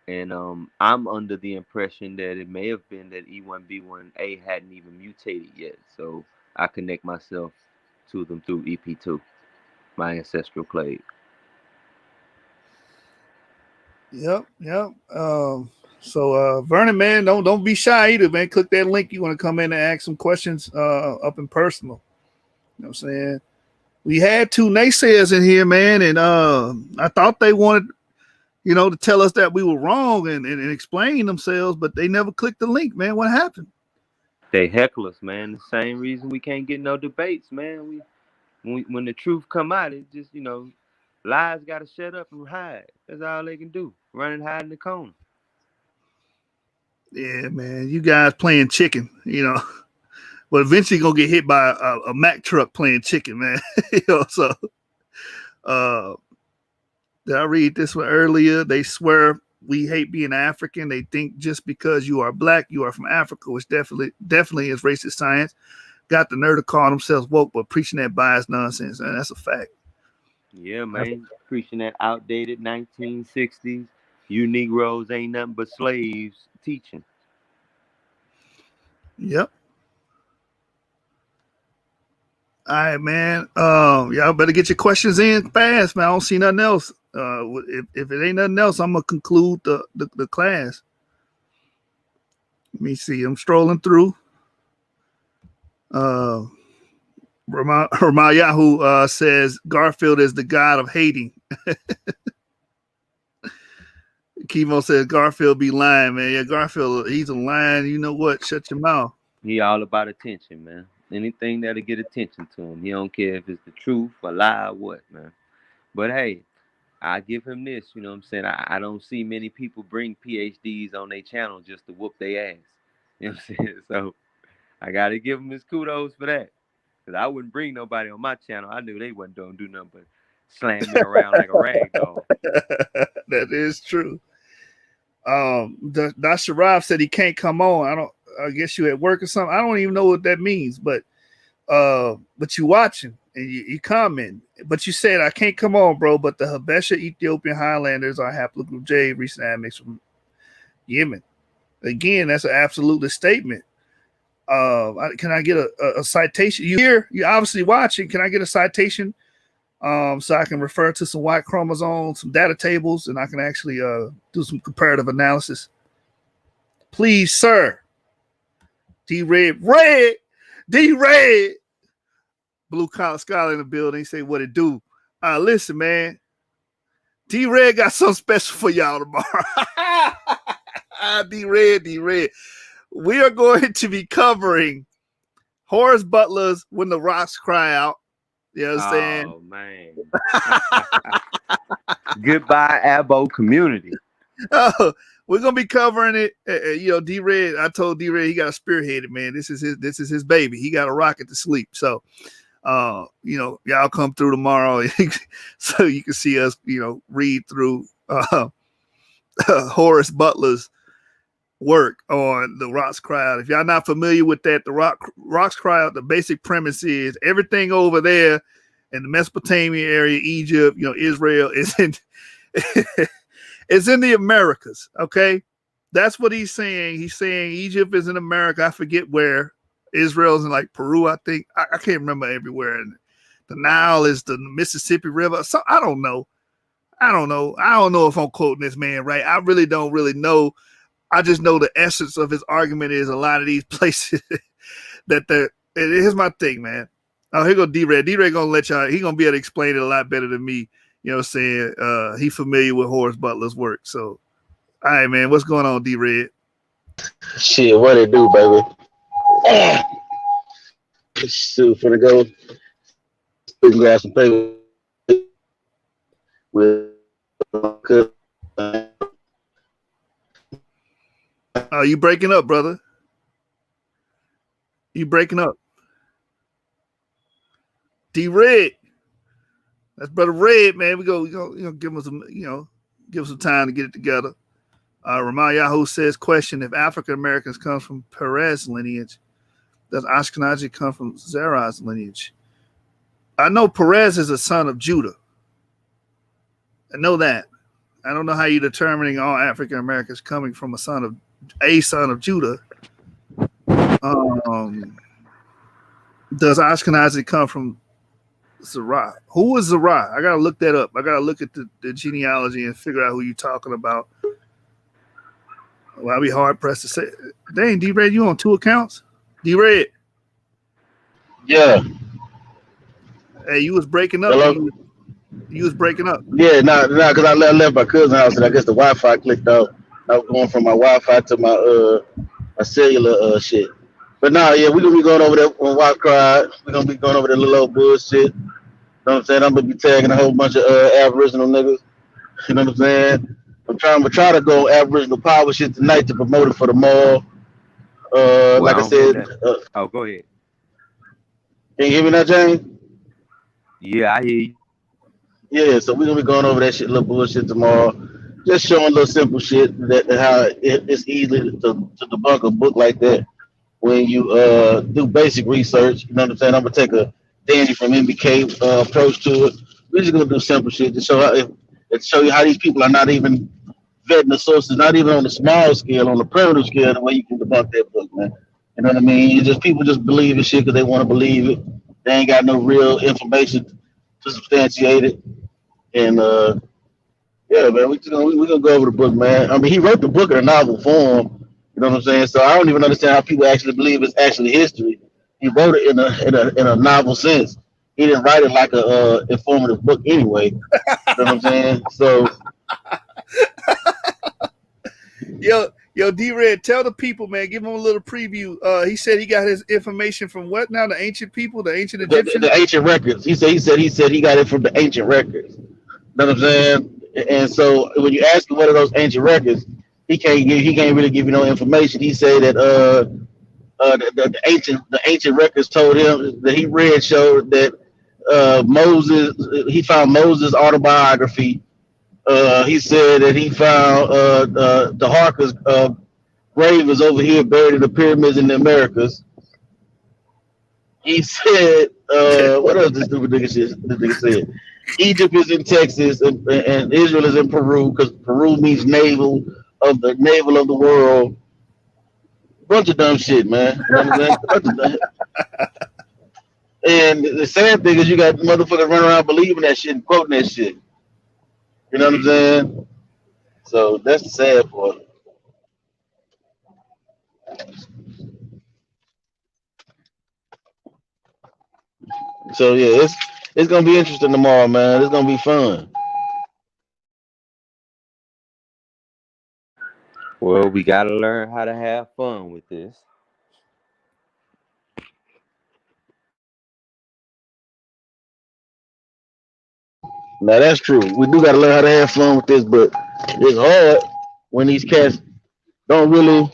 And I'm under the impression that it may have been that E1B1A hadn't even mutated yet. So I connect myself to them through EP2, my ancestral clade. Yep. So Vernon, man, don't be shy either, man. Click that link. You want to come in and ask some questions up in personal. You know what I'm saying? We had two naysayers in here, man, and I thought they wanted, to tell us that we were wrong and explain themselves, but they never clicked the link, man. What happened? They heckle us, man. The same reason we can't get no debates, man. When the truth come out, it just, lies got to shut up and hide. That's all they can do. Run and hide in the corner. Yeah, man. You guys playing chicken, but eventually gonna get hit by a Mack truck playing chicken, man. So did I read this one earlier? They swear we hate being African. They think just because you are black, you are from Africa, which definitely is racist science. Got the nerve to call themselves woke, but preaching that biased nonsense, and that's a fact. Yeah, man. Preaching that outdated 1960s, you Negroes ain't nothing but slaves teaching. Yep. All right, man. Y'all better get your questions in fast, man. I don't see nothing else. If it ain't nothing else, I'm gonna conclude the class. Let me see. I'm strolling through. Ramal says Garfield is the god of hating. Kimo says Garfield be lying, man. Yeah, Garfield, he's a lion. You know what? Shut your mouth. He all about attention, man. Anything that'll get attention to him. He don't care if it's the truth or lie or what, man. But hey, I give him this, you know what I'm saying? I don't see many people bring PhDs on their channel just to whoop their ass. You know what I'm saying? So I gotta give him his kudos for that. Cause I wouldn't bring nobody on my channel. I knew they wasn't doing do nothing but slam me around like a rag doll. That is true. Dr. Rob said he can't come on. I guess you at work or something. I don't even know what that means, but you watching and you comment. But you said I can't come on, bro. But the Habesha Ethiopian Highlanders are Haplogroup J, recent admix from Yemen. Again, that's an absolute statement. Can I get a citation? You're obviously watching. Can I get a citation? So I can refer to some Y chromosomes, some data tables, and I can actually do some comparative analysis. Please, sir. D-Red, Blue Collar Scholar in the building. Say what it do. Listen, man. D-Red got something special for y'all tomorrow. D-Red. We are going to be covering Horace Butler's When the Rocks Cry Out. You understand? Oh, man. Goodbye, Abo community. Oh, we're gonna be covering it. D-Red. I told D-Red he got to spearhead it, man. This is his baby. He got to rock it to sleep. So, y'all come through tomorrow so you can see us, read through Horace Butler's work on the Rocks Cry Out. If y'all not familiar with that, the Rocks Cry Out, the basic premise is everything over there in the Mesopotamia area, Egypt, Israel is in it's in the Americas. Okay, that's what he's saying. He's saying Egypt is in America. I forget where. Israel's in like Peru, I think. I can't remember everywhere. And the Nile is the Mississippi River. So I don't know. I don't know if I'm quoting this man right. I really don't know. I just know the essence of his argument is a lot of these places that here's my thing, man. Oh, here go D-Red. D-Red gonna let y'all, he gonna be able to explain it a lot better than me. You know what I'm saying? He familiar with Horace Butler's work. So, all right, man, what's going on, D-Red? Shit, what it do, baby? Shoot, finna go. We can grab some paper with. You breaking up, brother? You breaking up? D-Red. That's brother Red, man. We go give him some, give him some time to get it together. Ramal Yahoo says, question, if African Americans come from Perez lineage, does Ashkenazi come from Zerah's lineage? I know Perez is a son of Judah. I know that. I don't know how you're determining all African Americans coming from a son of Judah. Does Ashkenazi come from Zerah? Who is Zerah? I gotta look that up. I gotta look at the genealogy and figure out who you're talking about. Well, I'll be hard pressed to say. Dang, D-Red, you on 2 accounts? D-Red. Yeah. Hey, you was breaking up. Hello? You was breaking up. Yeah, because I left my cousin's house and I guess the Wi-Fi clicked off. I was going from my Wi-Fi to my cellular shit. But yeah, we're gonna be going over there on Watch Cry. We're gonna be going over there little old bullshit. You know what I'm saying? I'm gonna be tagging a whole bunch of Aboriginal niggas. You know what I'm saying? I'm trying to go Aboriginal power shit tonight to promote it for the mall. Like I said. Go ahead. Can you hear me now, James? Yeah, I hear you. Yeah, so we're gonna be going over that shit, little bullshit tomorrow. Just showing little simple shit that how it's easy to debunk a book like that when you do basic research. You know what I'm saying? I'm gonna take a Danny from MBK approach to it. We're just gonna do simple shit to show you how these people are not even vetting the sources, not even on the small scale, on the primitive scale, the way you can debunk that book, man. You know what I mean? People just believe in shit because they want to believe it. They ain't got no real information to substantiate it. And yeah, man, we gonna go over the book, man. I mean, he wrote the book in a novel form. You know what I'm saying? So I don't even understand how people actually believe it's actually history. He wrote it in a novel sense. He didn't write it like a informative book anyway. You know what I'm saying? So Yo, D-Red, tell the people, man, give them a little preview. He said he got his information from what now? The ancient people, the ancient Egyptians? The ancient records. He said he got it from the ancient records. You know what I'm saying? And so when you ask him what are those ancient records, he can't really give you no information. He said that the ancient records told him that he read showed that Moses, he found Moses' autobiography. He said that he found the Harker's grave is over here buried in the pyramids in the Americas. He said, what else this stupid nigga said? Egypt is in Texas and Israel is in Peru because Peru means navel of the world. Bunch of dumb shit, man. You know what I'm saying? And the sad thing is you got motherfuckers running around believing that shit and quoting that shit. You know what I'm saying? So that's the sad part. So yeah, it's gonna be interesting tomorrow, man. It's gonna be fun. Well, we gotta learn how to have fun with this. Now that's true. We do gotta learn how to have fun with this, but it's hard when these cats don't know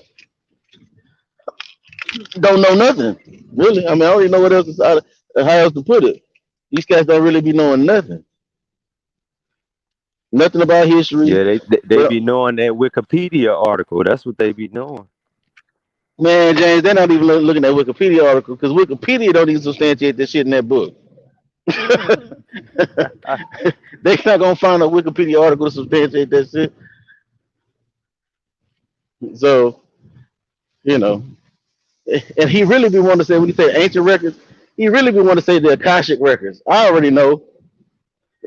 nothing. Really, I mean, I don't even know what else how else to put it. These cats don't really be knowing nothing about history. Yeah, they be knowing that Wikipedia article. That's what they be knowing. Man, James, they're not even looking at Wikipedia article because Wikipedia don't even substantiate this shit in that book. They're not gonna find a Wikipedia article to substantiate that shit. So, you know, and he really be wanting to say when he say ancient records, he really be wanting to say the Akashic records. I already know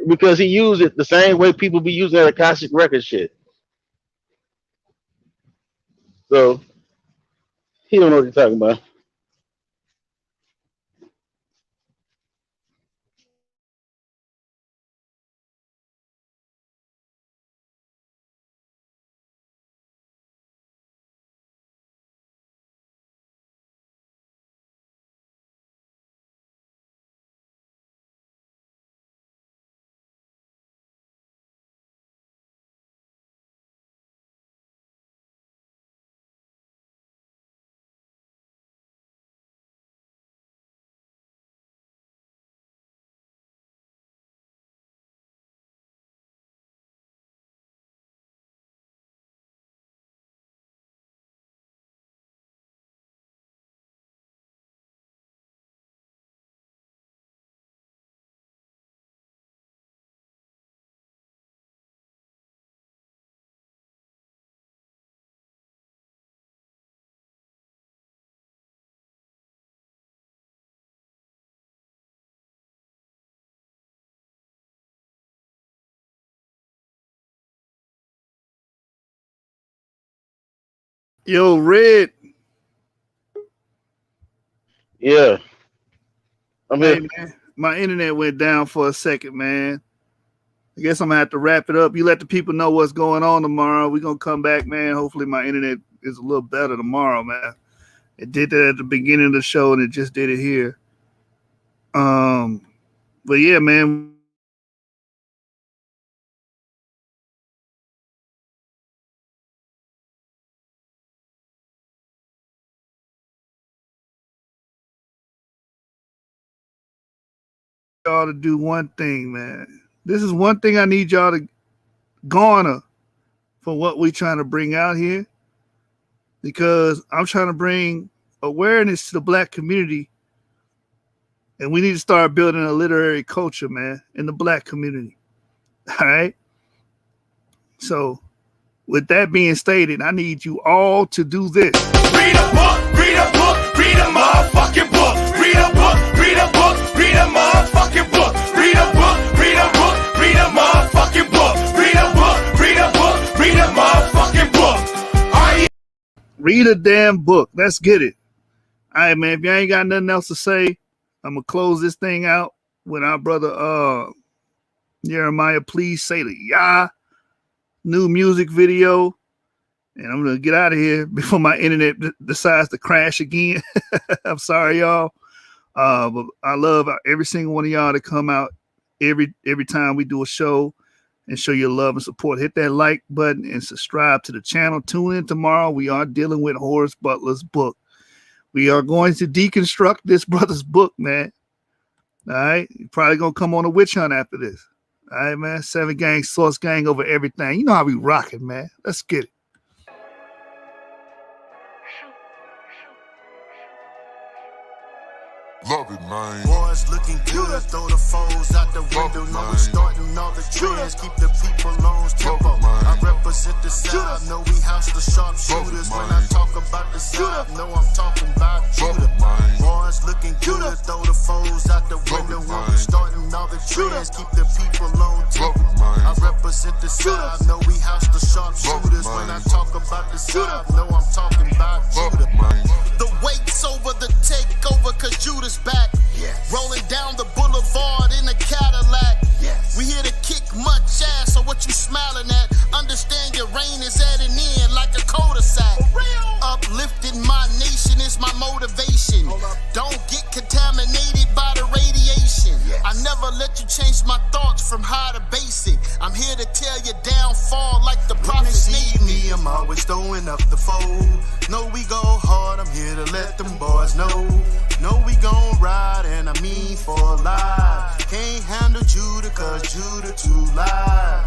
because he used it the same way people be using that Akashic record shit. So he don't know what he's talking about. Yo, Red. Yeah. I'm here. Hey, man, my internet went down for a second, man. I guess I'm gonna have to wrap it up. You let the people know what's going on tomorrow. We're gonna come back, man. Hopefully my internet is a little better tomorrow, man. It did that at the beginning of the show and it just did it here. But yeah, man. Y'all to do one thing, man. This is one thing I need y'all to garner for what we're trying to bring out here, because I'm trying to bring awareness to the Black community, and we need to start building a literary culture, man, in the Black community. All right. So, with that being stated, I need you all to do this. Read a book, read a book, read a motherfucking book. Read a book, read a book, read a motherfucking book. Read a book, read a book, read a motherfucking book. Read a book, read a book, read a motherfucking book. Are you? Read a damn book. Let's get it. All right, man. If you ain't got nothing else to say, I'm gonna close this thing out with our brother Jeremiah. Please say the Yah new music video, and I'm gonna get out of here before my internet decides to crash again. I'm sorry, y'all. But I love every single one of y'all to come out every time we do a show and show your love and support. Hit that like button and subscribe to the channel. Tune in tomorrow. We are dealing with Horace Butler's book. We are going to deconstruct this brother's book, man. All right. You're probably going to come on a witch hunt after this. All right, man. 7 gang, source gang over everything. You know how we rocking, man. Let's get it. Love it, man. Boys looking good, throw the foes out the window. Know we starting all the trends, keep the people on tempo. I represent the South, know we house the sharpshooters. When I talk about the South, know I'm talking about Judah. Boys looking good, throw the foes out the window. When we starting all the trends, keep the people on tempo. I represent the South, know we house the sharpshooters. When I talk about the South, know I'm talking about Judah. The wait's over, the takeover, cause Judah's back. Yes. Rolling down the boulevard in a Cadillac. Yes. We here to kick much ass, so what you smiling at? Understand your reign is at an end like a cul-de-sac. Uplifting my nation is my motivation. Don't get contaminated by the radiation. Yes. I never let you change my thoughts from high to basic. I'm here to tell you downfall like the prophets need me. I'm always throwing up the fold. No, we go hard, I'm here to let them boys know. No, we gon' ride, and I mean for life. Can't handle Judah, cause Judah too live.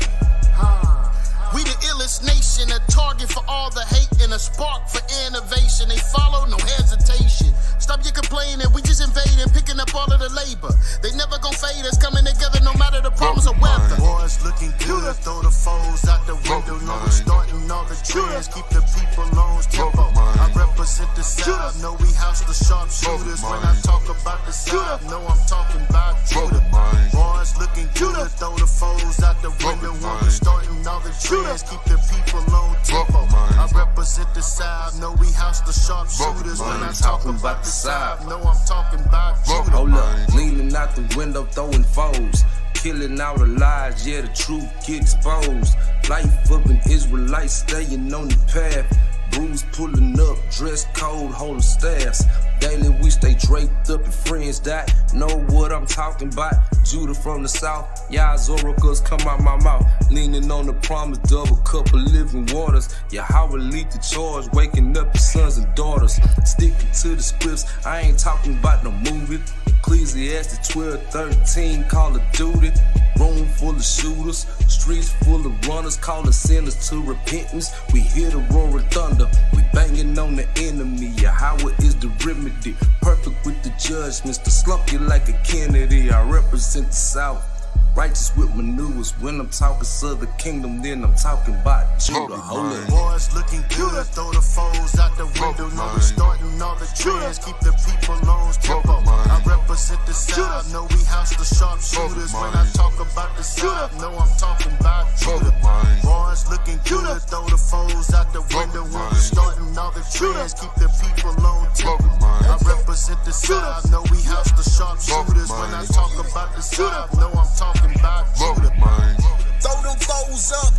We the illest nation, a target for all the hate and a spark for innovation. They follow, no hesitation. Stop your complaining, we just invading, picking up all of the labor. They never gon' fade us, coming together no matter the problems or weather. Boys looking good, throw the foes out the window. Know we starting all the trends, keep the people on tempo. I represent the South, know we house the sharpshooters. When I talk about the South, know I'm talking about Judah. Boys looking good, throw the foes out the window. When we starting all the trends, keep the people on tempo. I represent the South, know we house the sharpshooters. When I talk about the South, know I'm talking about Judah. Hold up, leaning out the window, throwing foes. Killing all the lies, yeah, the truth get exposed. Life of an Israelite staying on the path. Bruise pulling up, dress code, holding staffs. Daily we stay draped up and friends that know what I'm talking about. Judah from the South, Yah's oracles come out my mouth. Leaning on the promise, double cup of living waters. Yahweh lead the charge, waking up your sons and daughters. Sticking to the scripts, I ain't talking about no movie. Ecclesiastes 12:13, Call of Duty. Room full of shooters, streets full of runners, calling sinners to repentance. We hear the roaring thunder, we banging on the enemy. Yahweh is the remedy, perfect with the judgments, to slump you like a Kennedy. I represent the South, righteous with maneuvers. When I'm talking Southern Kingdom, then I'm talking about Judah. Hold up. Boys looking good, throw the foes out the window. Know we starting all the trends, keep the people on tempo. I represent the South, know we house the sharpshooters. When I talk about the South, know I'm talking about Judah. Boys looking good, throw the foes out the window. When we starting all the trends, keep the people on tempo. I represent the South, know we house the sharpshooters. When I talk about the South, know I'm talking about Judah. Throw them foes up,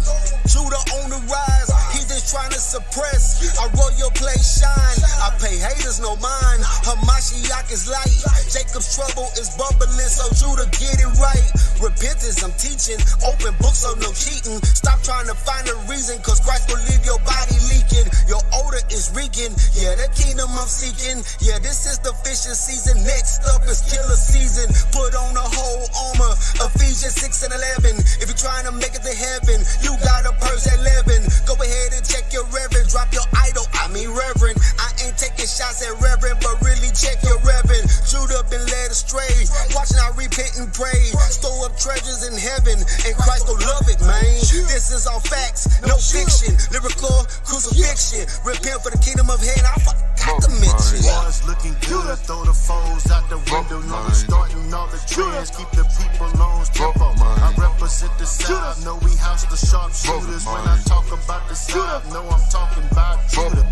Judah on the rise. He just trying to suppress. I roll your place shine. I pay haters no mind. Hamashiach is light. Jacob's trouble is bubbling, so Judah get it right. Repentance I'm teaching, open books so no cheating. Stop trying to find a reason, cause Christ will leave your body leaking. Your odor is reeking, yeah, the kingdom I'm seeking. Yeah, this is the fishing season. Next up is killer season. Put on the whole armor, Ephesians 6 and 11. If you're trying to make it to heaven, you gotta purse 11. Go ahead and check your reverend. Drop your idol, I mean reverend. I ain't taking shots at reverend, but really check your reverend. Judah been led astray, watching I repent and pray. Store up treasures in heaven, and Christ gon' love it, man. This is all facts, no fiction. Lyrical crucifixion. Repent for the kingdom of heaven, I forgot to mention. Boys looking good, throw the foes out the window. Know we starting all the trends, keep the people on tempo. I represent the South, know we house the sharpshooters. When I talk about the South, know I'm talking about Judah.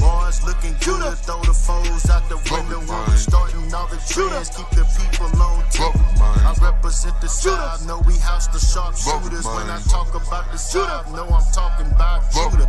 Boys looking good, throw the foes out the window. When we starting all the trends, keep the people on tempo. I represent the South, know we house the sharpshooters. When I talk about the South, know I'm talking about Judah.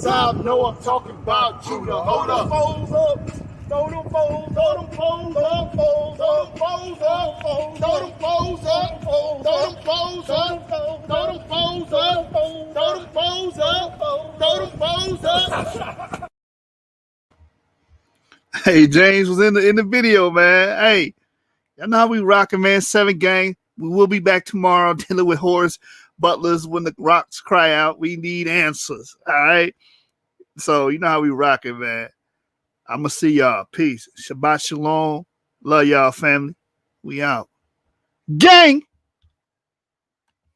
South, know I'm talking about Judah. Hold up. Foes up. Throw them foes up. Throw them foes up. Throw them foes up. Throw them foes up. Throw them foes up. Throw them foes up. Throw them foes up. Throw them foes up. Hey, James was in the video, man. Hey, y'all know how we rocking, man. 7 gang. We will be back tomorrow dealing with Horace Butlers when the rocks cry out. We need answers. All right. So you know how we rocking, man. I'ma see y'all. Peace. Shabbat shalom. Love y'all, family. We out. Gang.